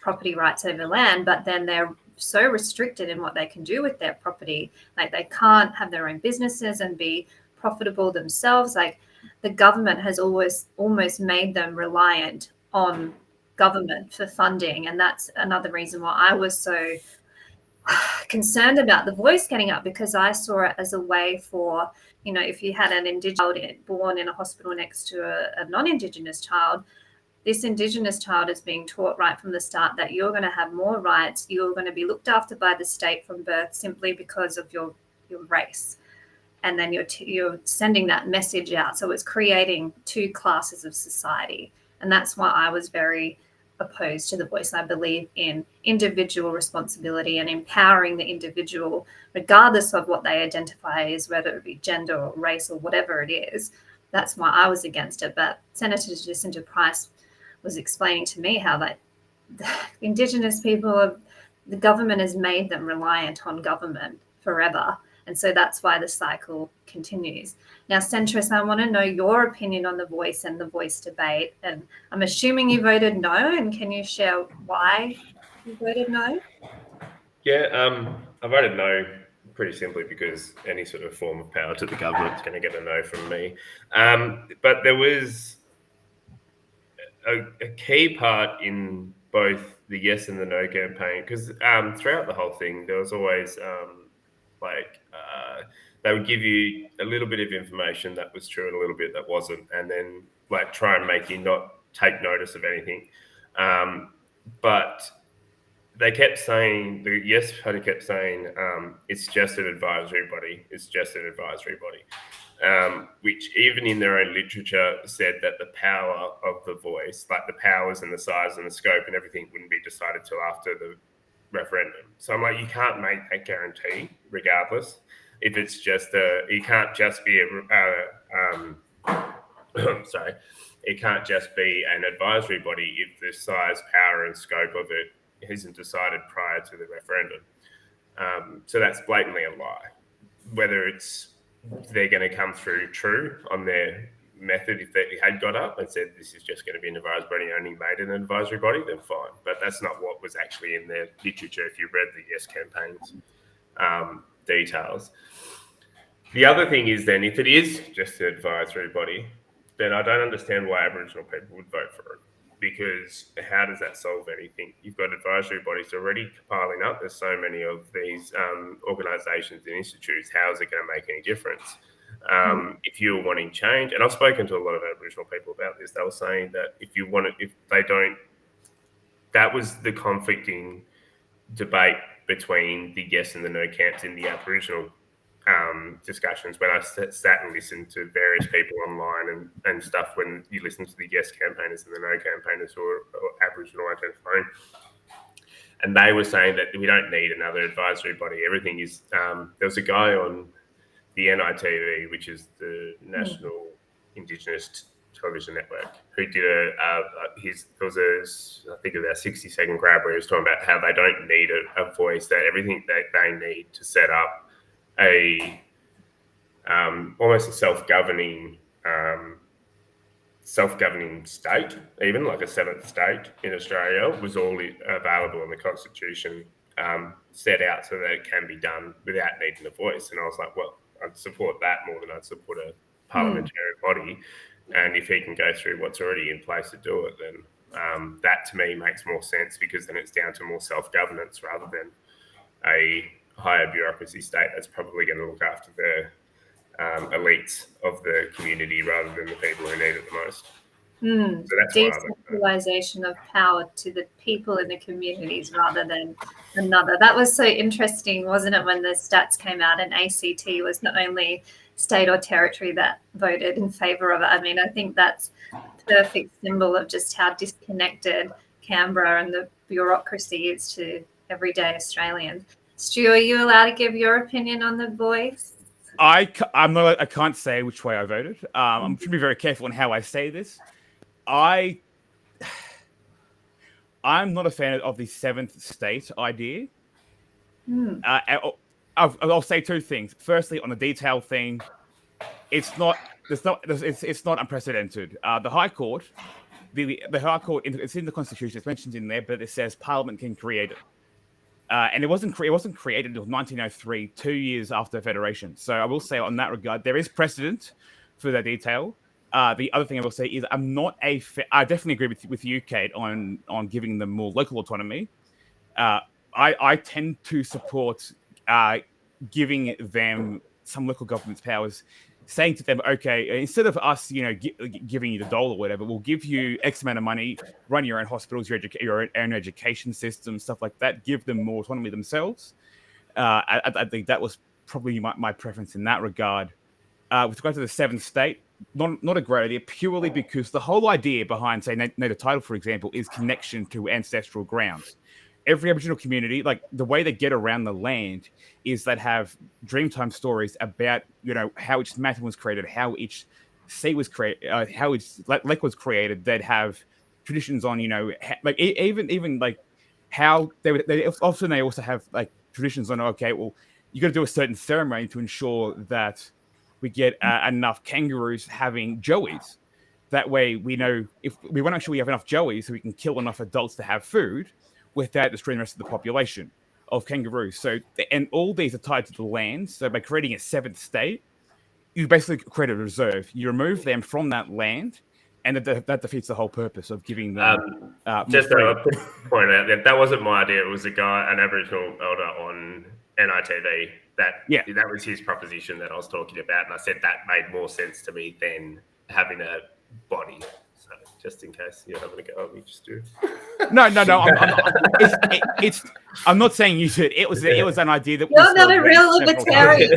[SPEAKER 1] property rights over land, but then they're so restricted in what they can do with their property. Like they can't have their own businesses and be profitable themselves. Like the government has always almost made them reliant on government for funding. And that's another reason why I was so concerned about the voice getting up, because I saw it as a way for, if you had an Indigenous child born in a hospital next to a non-Indigenous child, this Indigenous child is being taught right from the start that you're going to have more rights, you're going to be looked after by the state from birth simply because of your race. And then you're sending that message out. So it's creating two classes of society. And that's why I was very opposed to the voice. I believe in individual responsibility and empowering the individual, regardless of what they identify as, whether it be gender or race or whatever it is. That's why I was against it. But Senator Jacinta Price was explaining to me how that Indigenous people, the government has made them reliant on government forever. And so that's why the cycle continues. Now, centrist, I want to know your opinion on the voice and the voice debate. And I'm assuming you voted no. And can you share why you voted no?
[SPEAKER 2] Yeah, I voted no pretty simply because any sort of form of power to the government is going to get a no from me. But there was a key part in both the yes and the no campaign, because throughout the whole thing, there was always they would give you a little bit of information that was true and a little bit that wasn't, and then try and make you not take notice of anything. But they kept saying, the Yes Party kept saying, it's just an advisory body. It's just an advisory body. Which even in their own literature said that the power of the voice, like the powers and the size and the scope and everything, wouldn't be decided till after the referendum. So I'm like, you can't make that guarantee regardless. If it's just it can't just be sorry, it can't just be an advisory body if the size, power and scope of it isn't decided prior to the referendum. So that's blatantly a lie. Whether they're going to come through true on their method, if they had got up and said this is just going to be an advisory body, only made an advisory body, then fine. But that's not what was actually in their literature if you read the Yes campaign's details. The other thing is then, if it is just an advisory body, then I don't understand why Aboriginal people would vote for it, because how does that solve anything? You've got advisory bodies already piling up. There's so many of these organisations and institutes. How is it going to make any difference? If you're wanting change, and I've spoken to a lot of Aboriginal people about this, they were saying that that was the conflicting debate between the yes and the no camps in the Aboriginal discussions, when I sat and listened to various people online and stuff, when you listen to the yes campaigners and the no campaigners who are Aboriginal identifying. And they were saying that we don't need another advisory body. Everything is, there was a guy on the NITV, which is the National Indigenous Television Network, who did I think about 60-second grab where he was talking about how they don't need a voice, that everything that they need to set up almost a self-governing state, even like a seventh state in Australia, was all available in the Constitution, set out so that it can be done without needing a voice. And I was like, well, I'd support that more than I'd support a parliamentary body. And if he can go through what's already in place to do it, then that to me makes more sense, because then it's down to more self-governance rather than a higher bureaucracy state that's probably going to look after the elites of the community rather than the people who need it the most.
[SPEAKER 1] So that's decentralization of power to the people in the communities rather than another. That was so interesting, wasn't it, when the stats came out and ACT was the only state or territory that voted in favour of it. I mean, I think that's a perfect symbol of just how disconnected Canberra and the bureaucracy is to everyday Australians. Stu, are you allowed to give your opinion on the voice?
[SPEAKER 3] I can't say which way I voted. I'm trying to be very careful on how I say this. I'm not a fan of the seventh state idea. I'll say two things. Firstly, on the detail thing, it's not It's not unprecedented. The High Court, the High Court, it's in the Constitution. It's mentioned in there, but it says Parliament can create it. And it wasn't created until 1903, 2 years after Federation. So I will say on that regard, there is precedent for that detail. The other thing I will say is I definitely agree with you, Kate, on giving them more local autonomy. I tend to support giving them some local government's powers, saying to them, okay, instead of us, giving you the dole or whatever, we'll give you X amount of money, run your own hospitals, your own education system, stuff like that. Give them more autonomy themselves. I think that was probably my preference in that regard. With regard to the seventh state, not a great idea, purely because the whole idea behind, say, native title, for example, is connection to ancestral grounds. Every Aboriginal community, like the way they get around the land is that have Dreamtime stories about, how each mountain was created, how each sea was created, how each lake was created. They'd have traditions on, even like how they also have like traditions on, okay, well, you got to do a certain ceremony to ensure that we get enough kangaroos having joeys. That way we know if we want to make sure we have enough joeys so we can kill enough adults to have food without destroying the rest of the population of kangaroos. So, and all these are tied to the land. So by creating a seventh state, you basically create a reserve. You remove them from that land, and that defeats the whole purpose of giving them
[SPEAKER 2] just to point out that wasn't my idea. It was an Aboriginal elder on NITV. That was his proposition that I was talking about, and I said that made more sense to me than having a body. So just in case you're having a go at me, just do.
[SPEAKER 3] No. I'm not saying you should. It was an idea that
[SPEAKER 1] you're not a real libertarian.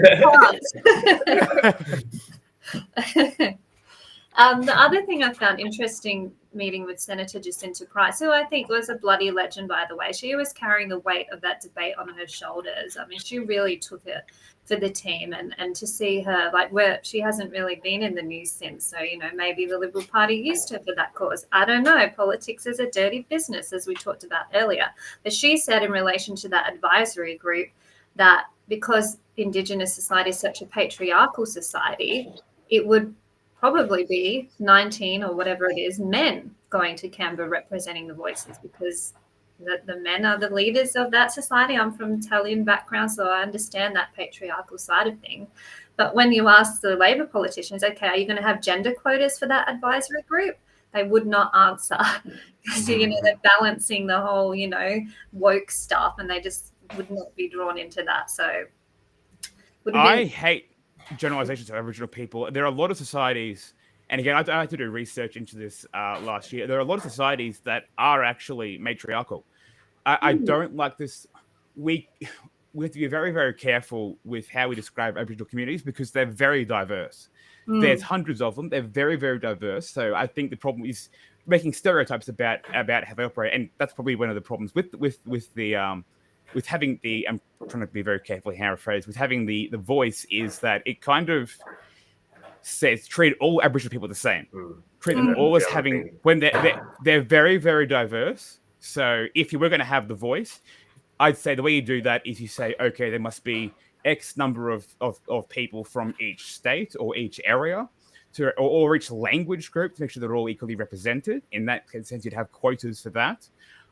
[SPEAKER 1] The other thing I found interesting meeting with Senator Jacinta Price, who I think was a bloody legend, by the way. She was carrying the weight of that debate on her shoulders. I mean, she really took it for the team, and to see her where she hasn't really been in the news since. So, maybe the Liberal Party used her for that cause. I don't know. Politics is a dirty business, as we talked about earlier. But she said in relation to that advisory group that because Indigenous society is such a patriarchal society, it would probably be 19 or whatever it is, men going to Canberra representing the voices, because the men are the leaders of that society. I'm from Italian background, so I understand that patriarchal side of things. But when you ask the Labor politicians, okay, are you going to have gender quotas for that advisory group? They would not answer because, they're balancing the whole, woke stuff, and they just would not be drawn into that. So
[SPEAKER 3] I hate generalizations of Aboriginal people. There are a lot of societies, and again, I had to do research into this last year. There are a lot of societies that are actually matriarchal. I don't like this. We have to be very, very careful with how we describe Aboriginal communities because they're very diverse. There's hundreds of them. They're very, very diverse. So I think the problem is making stereotypes about how they operate, and that's probably one of the problems with having the. I'm trying to be very careful how I phrase. With having the voice is that it kind of says treat all Aboriginal people the same. Treat them all as having when they're very, very diverse. So if you were going to have the voice, I'd say the way you do that is you say, okay, there must be X number of people from each state or each area or each language group to make sure they're all equally represented. In that sense, you'd have quotas for that.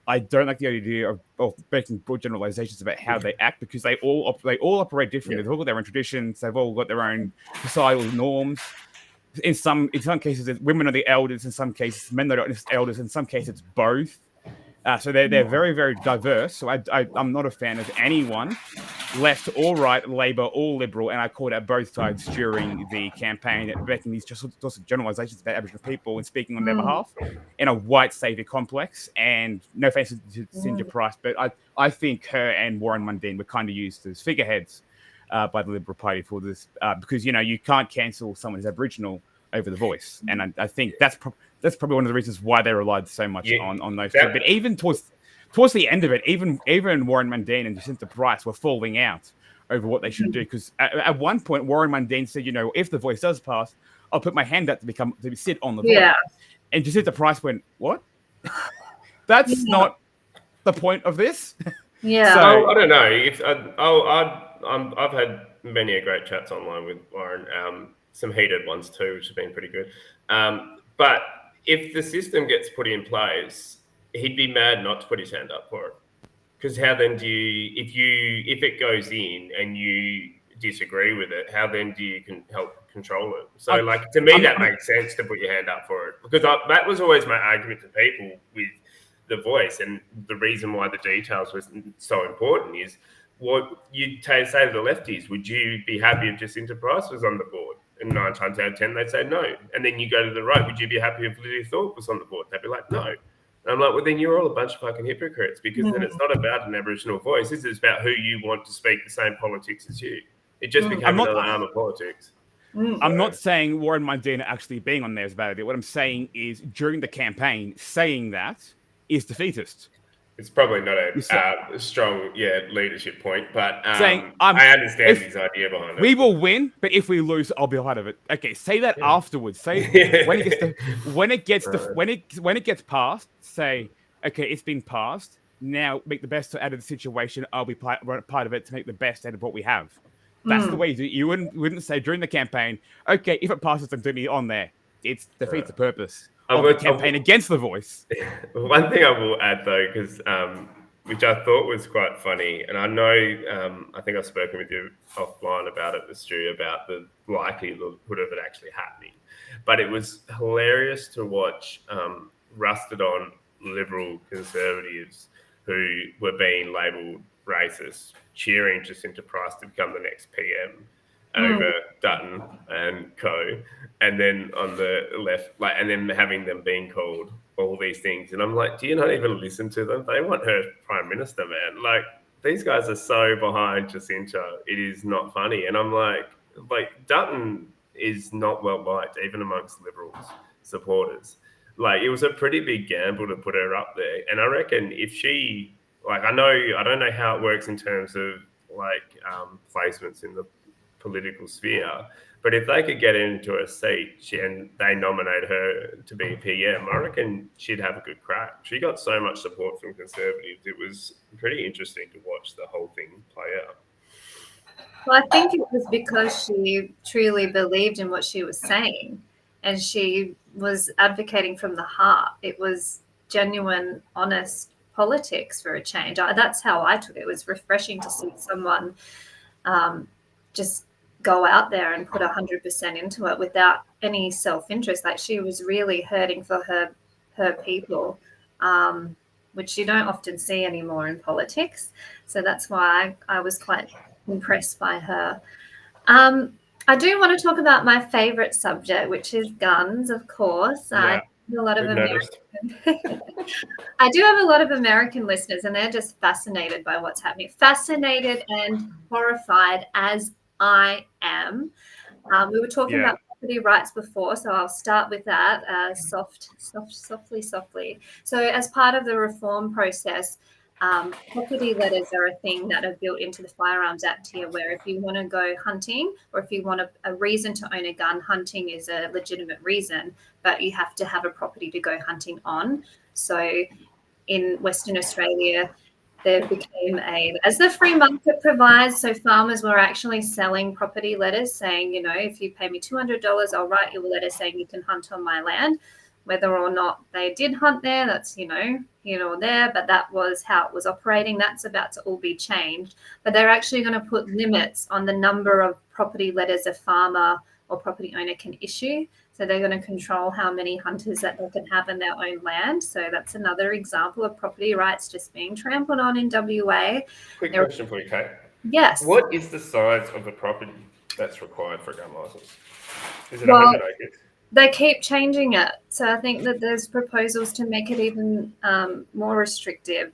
[SPEAKER 3] I don't like the idea of making broad generalizations about how they act because they all operate differently. Yeah. They've all got their own traditions. They've all got their own societal norms. In some cases, women are the elders. In some cases, men are the elders. In some cases, it's both. So they're very, very diverse. So I'm not a fan of anyone, left or right, Labor or Liberal, and I called out both sides during the campaign, making these just generalizations about Aboriginal people and speaking on their behalf in a white saviour complex. And no offense to Jacinta Price, but I think her and Warren Mundine were kind of used as figureheads by the Liberal Party for this because, you can't cancel someone who's Aboriginal over the voice. And I think that's probably one of the reasons why they relied so much on those two. But even towards the end of it, even Warren Mundine and Jacinta Price were falling out over what they should do. Because at one point, Warren Mundine said, if the voice does pass, I'll put my hand up to sit on the voice. Yeah. And Jacinta Price went, what? That's not the point of this.
[SPEAKER 1] Yeah.
[SPEAKER 2] So I don't know. I've had many a great chats online with Warren. some heated ones too, which have been pretty good. But if the system gets put in place, he'd be mad not to put his hand up for it. Because how then do you, if it goes in and you disagree with it, how then do you can help control it? So, like, to me, that makes sense to put your hand up for it, because that was always my argument to people with the voice, and the reason why the details was so important is what you'd say to the lefties. Would you be happy if Jacinta Price was on the board? And 9 times out of 10, they'd say no. And then you go to the right, would you be happy if Lydia Thorpe was on the board? They'd be like, no. And I'm like, well, then you're all a bunch of fucking hypocrites, because then it's not about an Aboriginal voice. This is about who you want to speak the same politics as you. It just became another arm of politics.
[SPEAKER 3] I'm not saying Warren Mundine actually being on there is a bad idea. What I'm saying is during the campaign, saying that is defeatist.
[SPEAKER 2] It's probably not a strong, leadership point, but
[SPEAKER 3] saying,
[SPEAKER 2] I understand his idea behind it.
[SPEAKER 3] We will win, but if we lose, I'll be part of it. Okay, say that afterwards. Say when it gets passed, say, okay, it's been passed. Now make the best out of the situation. I'll be part of it to make the best out of what we have. That's the way you do it. You wouldn't say during the campaign, okay, if it passes, then do me on there. It defeats the purpose of the campaign against the voice.
[SPEAKER 2] One thing I will add, though, because which I thought was quite funny, and I know I think I've spoken with you offline about it, Stu, about the likelihood of it actually happening. But it was hilarious to watch rusted-on Liberal Conservatives who were being labelled racist cheering Jacinta Price to become the next PM over Dutton and co, and then on the left, and then having them being called all these things, and I'm like, do you not even listen to them? They want her Prime Minister, man. Like, these guys are so behind Jacinta, it is not funny. And I'm like Dutton is not well liked even amongst Liberals supporters. Like, it was a pretty big gamble to put her up there, and I reckon if she, like, I don't know how it works in terms of placements in the political sphere, but if they could get into a seat and they nominate her to be PM, I reckon she'd have a good crack. She got so much support from Conservatives. It was pretty interesting to watch the whole thing play out.
[SPEAKER 1] Well, I think it was because she truly believed in what she was saying, and she was advocating from the heart. It was genuine, honest politics for a change. That's how I took it. It was refreshing to see someone just go out there and put 100% into it without any self-interest. Like, she was really hurting for her people, which you don't often see anymore in politics. So that's why I was quite impressed by her. I do want to talk about my favorite subject, which is guns, of course.
[SPEAKER 2] Yeah,
[SPEAKER 1] I do have a lot of American listeners, and they're just fascinated by what's happening. Fascinated and horrified, as I am. We were talking about property rights before, so I'll start with that softly. So as part of the reform process, property letters are a thing that are built into the Firearms Act here, where if you want to go hunting or if you want a reason to own a gun, hunting is a legitimate reason, but you have to have a property to go hunting on. So in Western Australia, there became as the free market provides, so farmers were actually selling property letters saying, if you pay me $200, I'll write you a letter saying you can hunt on my land. Whether or not they did hunt there, that's, here or there, but that was how it was operating. That's about to all be changed. But they're actually going to put limits on the number of property letters a farmer or property owner can issue. So they're going to control how many hunters that they can have in their own land. So that's another example of property rights just being trampled on in WA.
[SPEAKER 2] Quick question for you, Kate.
[SPEAKER 1] Yes.
[SPEAKER 2] What is the size of the property that's required for a gun license? Is it 100 acres?
[SPEAKER 1] They keep changing it. So I think that there's proposals to make it even more restrictive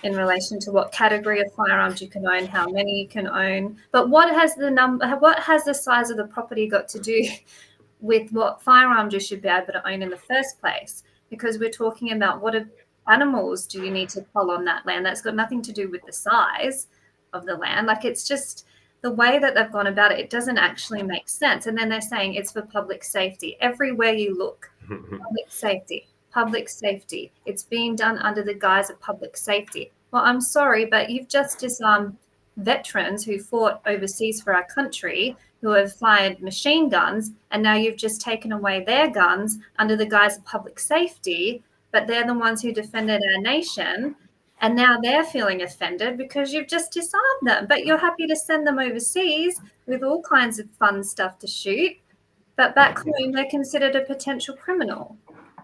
[SPEAKER 1] in relation to what category of firearms you can own, how many you can own. But what has the size of the property got to do with what firearms you should be able to own in the first place? Because we're talking about what animals do you need to cull on that land? That's got nothing to do with the size of the land. Like, it's just the way that they've gone about it, it doesn't actually make sense. And then they're saying it's for public safety. Everywhere you look, public safety. It's being done under the guise of public safety. Well, I'm sorry, but you've just disarmed veterans who fought overseas for our country, who have fired machine guns, and now you've just taken away their guns under the guise of public safety, but they're the ones who defended our nation, and now they're feeling offended because you've just disarmed them, but you're happy to send them overseas with all kinds of fun stuff to shoot, but back home they're considered a potential criminal.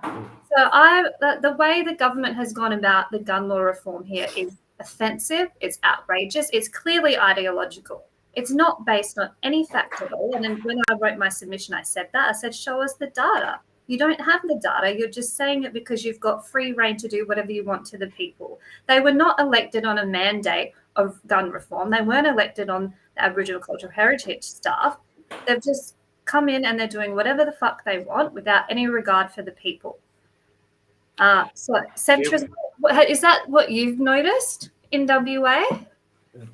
[SPEAKER 1] So the way the government has gone about the gun law reform here is offensive, it's outrageous, it's clearly ideological. It's not based on any fact at all. And then when I wrote my submission, I said that. I said, show us the data. You don't have the data. You're just saying it because you've got free reign to do whatever you want to the people. They were not elected on a mandate of gun reform. They weren't elected on the Aboriginal Cultural Heritage stuff. They've just come in and they're doing whatever the fuck they want without any regard for the people. So centrism, is that what you've noticed in WA?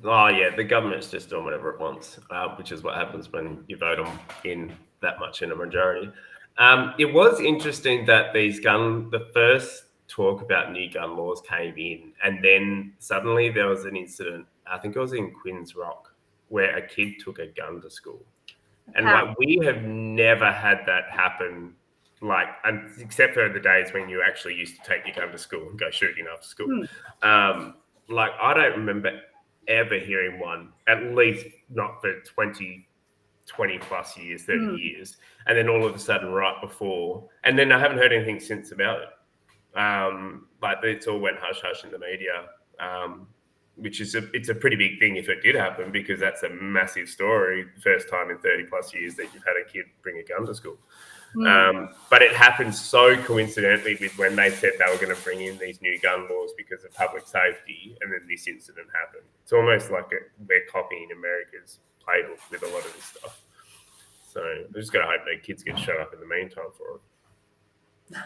[SPEAKER 2] Oh yeah, the government's just doing whatever it wants, which is what happens when you vote them in that much in a majority. It was interesting that the first talk about new gun laws came in, and then suddenly there was an incident, I think it was in Queen's Rock, where a kid took a gun to school. And like, we have never had that happen, like, except for the days when you actually used to take your gun to school and go shooting after school. Like, I don't remember ever hearing one, at least not for 20 plus years, 30 years. And then all of a sudden right before, and then I haven't heard anything since about it. But it's all went hush-hush in the media, which is it's a pretty big thing if it did happen, because that's a massive story. First time in 30 plus years that you've had a kid bring a gun to school. But it happened so coincidentally with when they said they were going to bring in these new gun laws because of public safety, and then this incident happened. It's almost like we're copying America's playbook with a lot of this stuff. So I'm just going to hope that kids get shut up in the meantime for it.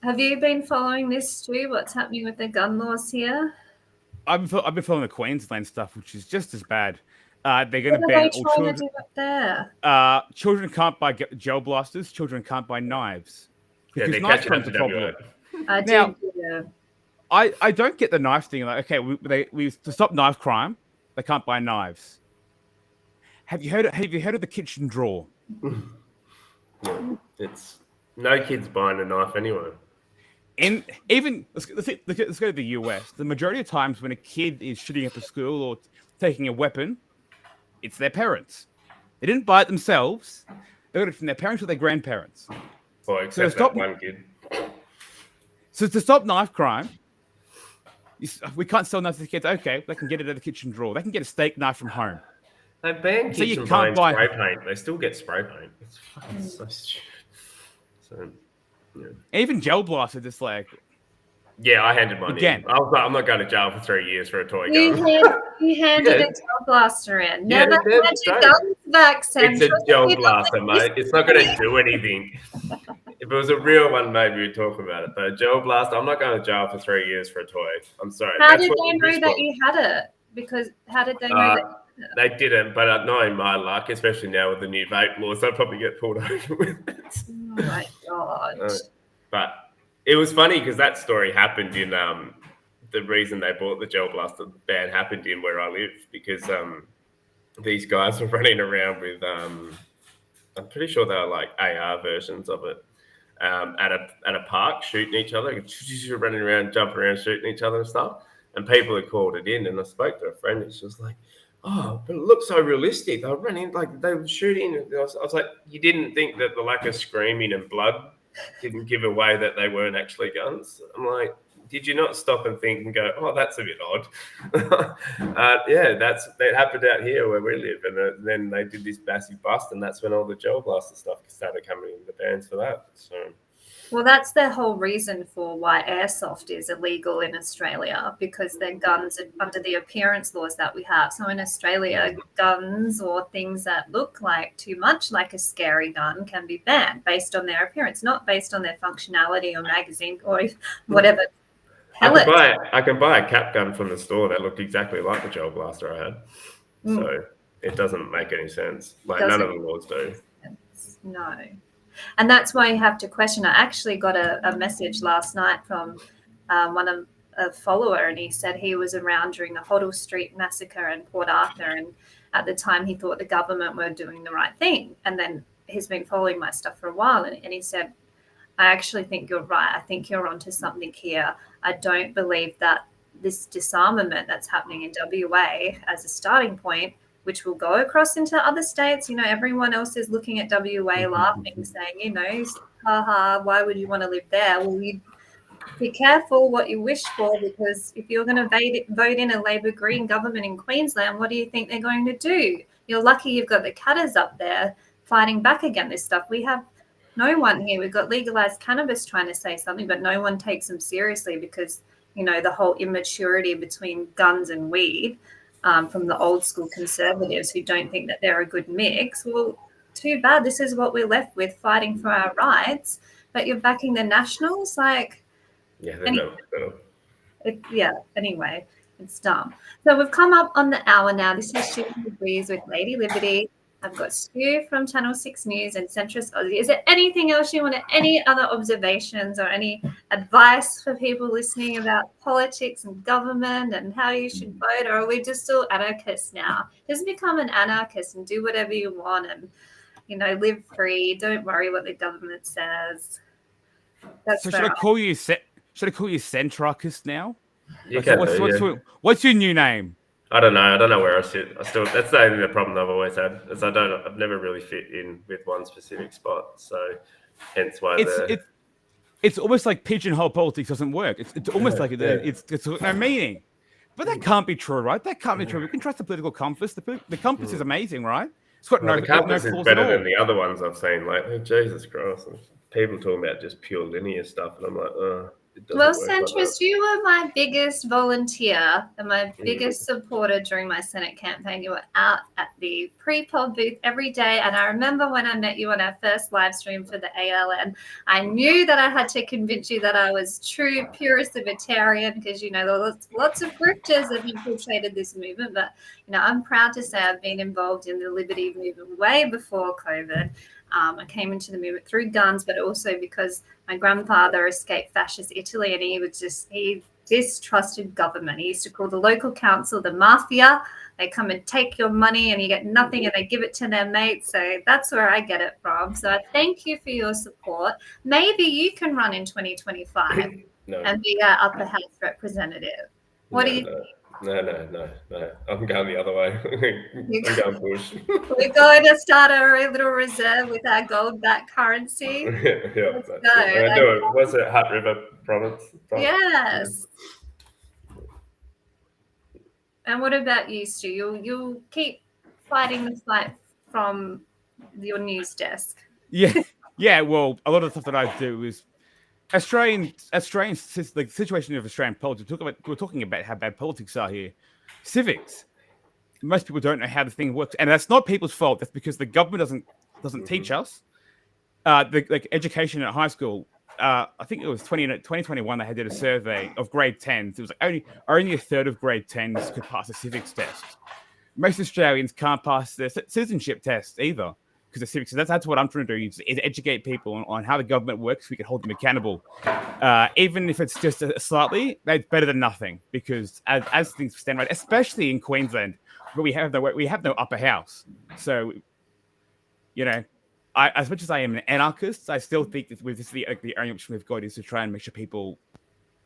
[SPEAKER 1] Have you been following this, Stu? What's happening with the gun laws here?
[SPEAKER 3] I've been following the Queensland stuff, which is just as bad. They're going to
[SPEAKER 1] ban
[SPEAKER 3] all
[SPEAKER 1] children. To do up there?
[SPEAKER 3] Children can't buy gel blasters. Children can't buy knives.
[SPEAKER 2] Yeah,
[SPEAKER 3] Because
[SPEAKER 2] they
[SPEAKER 3] knives
[SPEAKER 2] catch it
[SPEAKER 3] come
[SPEAKER 2] up
[SPEAKER 3] to
[SPEAKER 2] to
[SPEAKER 3] problem.
[SPEAKER 1] I
[SPEAKER 3] Now,
[SPEAKER 1] do. Yeah.
[SPEAKER 3] I don't get the knife thing. Like, okay, we to stop knife crime, they can't buy knives. Have you heard of the kitchen drawer?
[SPEAKER 2] Yeah, it's no kids buying a knife anyway.
[SPEAKER 3] And even let's go to the US. The majority of times when a kid is shooting up a school or taking a weapon, it's their parents. They didn't buy it themselves. They got it from their parents or their grandparents.
[SPEAKER 2] Well, except that one kid.
[SPEAKER 3] So to stop knife crime, we can't sell knives to kids. Okay, they can get it at the kitchen drawer. They can get a steak knife from home.
[SPEAKER 2] They banned kids from buying spray paint. They still get spray paint. It's fucking so stupid. So, yeah.
[SPEAKER 3] Even gel blaster, just like...
[SPEAKER 2] Yeah, I handed mine in. I was like, I'm not going to jail for 3 years for a toy gun.
[SPEAKER 1] You handed a gel blaster in. Never had your guns back, Sam.
[SPEAKER 2] It's a gel blaster, mate. It's not going to do anything. If it was a real one, maybe we'd talk about it. But a gel blaster, I'm not going to jail for 3 years for a toy. I'm sorry.
[SPEAKER 1] How did they know that you had it? Because how did they know that you had it?
[SPEAKER 2] They didn't, but knowing my luck, especially now with the new vape laws, they'll probably get pulled over with it.
[SPEAKER 1] Oh my God.
[SPEAKER 2] But it was funny because that story happened in the reason they bought the gel blaster ban happened in where I live, because these guys were running around with I'm pretty sure they were like AR versions of it at a park, shooting each other, running around, jumping around, shooting each other and stuff. And people had called it in, and I spoke to a friend, and she was like, "Oh, but it looks so realistic. They were running like they were shooting." I was like, "You didn't think that the lack of screaming and blood didn't give away that they weren't actually guns?" I'm like, did you not stop and think and go, "Oh, that's a bit odd"? Yeah, that happened out here where we live, and then they did this massive bust, and that's when all the gel blaster stuff started coming in, the bans for that. So.
[SPEAKER 1] Well, that's the whole reason for why airsoft is illegal in Australia, because they're guns under the appearance laws that we have. So in Australia, guns or things that look like too much like a scary gun can be banned based on their appearance, not based on their functionality or magazine or whatever.
[SPEAKER 2] I can buy a cap gun from the store that looked exactly like the gel blaster I had. So it doesn't make any sense. Like none of the laws do.
[SPEAKER 1] No. And that's why you have to question. I actually got a message last night from one of a follower, and he said he was around during the Hoddle Street massacre in Port Arthur, and at the time he thought the government were doing the right thing. And then he's been following my stuff for a while, and he said, I actually think you're right. I think you're onto something here. I don't believe that this disarmament that's happening in WA as a starting point, which will go across into other states, everyone else is looking at WA laughing, saying, haha, why would you want to live there? Well, you be careful what you wish for, because if you're going to vote in a Labor Green government in Queensland, what do you think they're going to do? You're lucky you've got the cutters up there fighting back against this stuff. We have no one here. We've got legalized cannabis trying to say something, but no one takes them seriously because, the whole immaturity between guns and weed from the old school conservatives who don't think that they're a good mix. Well, too bad. This is what we're left with, fighting for our rights. But you're backing the Nationals?
[SPEAKER 2] Yeah, they're no better.
[SPEAKER 1] Anyway, it's dumb. So we've come up on the hour now. This is Shooting the Breeze with Lady Liberty. I've got Stu from Channel 6 News and Centrist Aussie. Is there anything else you want to, any other observations or any advice for people listening about politics and government and how you should vote? Or are we just still anarchists now? Just become an anarchist and do whatever you want and, live free. Don't worry what the government says. That's
[SPEAKER 3] so should I call you centrarchist now? What's your new name?
[SPEAKER 2] I don't know. I don't know where I sit. That's the problem I've always had. Is I've never really fit in with one specific spot. So hence why
[SPEAKER 3] it's almost like pigeonhole politics doesn't work. It's almost like it's no meaning. But that can't be true, right? That can't be true. We can trust the political compass. The compass is amazing, right? It's got
[SPEAKER 2] the compass is better than the other ones I've seen. Like, oh, Jesus Christ, people talking about just pure linear stuff, and I'm like,
[SPEAKER 1] well, centrist, you were my biggest volunteer and my biggest supporter during my Senate campaign. You were out at the pre-poll booth every day. And I remember when I met you on our first live stream for the ALN, I knew that I had to convince you that I was true, purest libertarian because, there were lots of grifters that infiltrated this movement. But, I'm proud to say I've been involved in the liberty movement way before COVID. I came into the movement through guns, but also because my grandfather escaped fascist Italy and he distrusted government. He used to call the local council the mafia. They come and take your money and you get nothing and they give it to their mates. So that's where I get it from. So I thank you for your support. Maybe you can run in 2025 and be our upper house representative. What do you think?
[SPEAKER 2] No. I'm going the other way. I'm going Bush.
[SPEAKER 1] We're going to start a little reserve with our gold-backed currency.
[SPEAKER 2] Let's go. I do it. What's it? Hutt River Province?
[SPEAKER 1] Yes. And what about you, Stu? You'll keep fighting the fight from your news desk.
[SPEAKER 3] Yeah. Well, a lot of the stuff that I do is Australian, the situation of Australian politics. We're talking about how bad politics are here. Civics. Most people don't know how the thing works, and that's not people's fault. That's because the government doesn't teach us. Education at high school. I think it was 2021. They did a survey of grade 10s. It was like only a third of grade 10s could pass a civics test. Most Australians can't pass their citizenship test either. Because the civics, that's what I'm trying to do, is educate people on how the government works. We can hold them accountable, even if it's just slightly. It's better than nothing. Because as things stand right, especially in Queensland, where we have no upper house. So, as much as I am an anarchist, I still think that this is the only option we've got is to try and make sure people.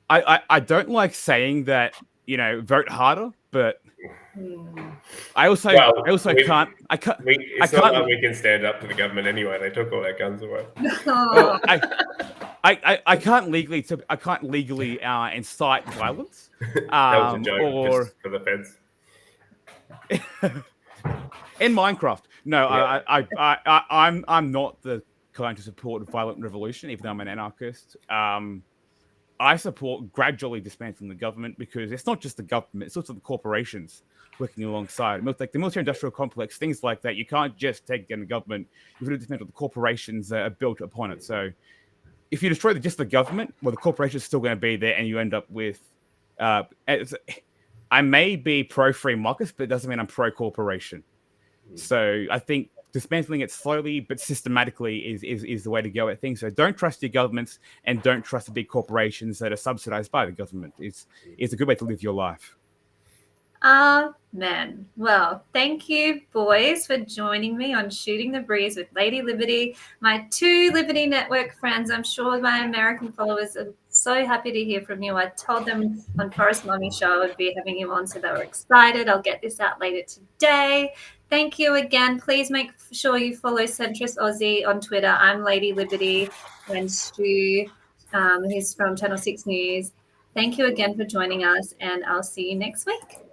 [SPEAKER 3] I don't like saying that vote harder, but. I also can't.
[SPEAKER 2] It's not like we can stand up to the government anyway. They took all our guns away.
[SPEAKER 3] Well, I can't legally incite violence.
[SPEAKER 2] That was a joke, just for the feds.
[SPEAKER 3] In Minecraft, no,
[SPEAKER 2] yeah.
[SPEAKER 3] I'm not the kind to support a violent revolution, even though I'm an anarchist. I support gradually dismantling the government because it's not just the government; it's also the corporations working alongside. Like the military-industrial complex, things like that. You can't just take down the government. You've got to dismantle the corporations that are built upon it. So, if you destroy just the government, well, the corporation is still going to be there, and you end up with. I may be pro-free markets, but it doesn't mean I'm pro-corporation. So I think dismantling it slowly but systematically is the way to go at things. So don't trust your governments and don't trust the big corporations that are subsidized by the government. It's a good way to live your life.
[SPEAKER 1] Amen. Well, thank you, boys, for joining me on Shooting the Breeze with Lady Liberty. My 2 Liberty Network friends, I'm sure my American followers are so happy to hear from you. I told them on Forest Mommy Show I would be having you on, so they were excited. I'll get this out later today. Thank you again. Please make sure you follow Centrist Aussie on Twitter. I'm Lady Liberty, and Stu, who's from Channel 6 News. Thank you again for joining us, and I'll see you next week.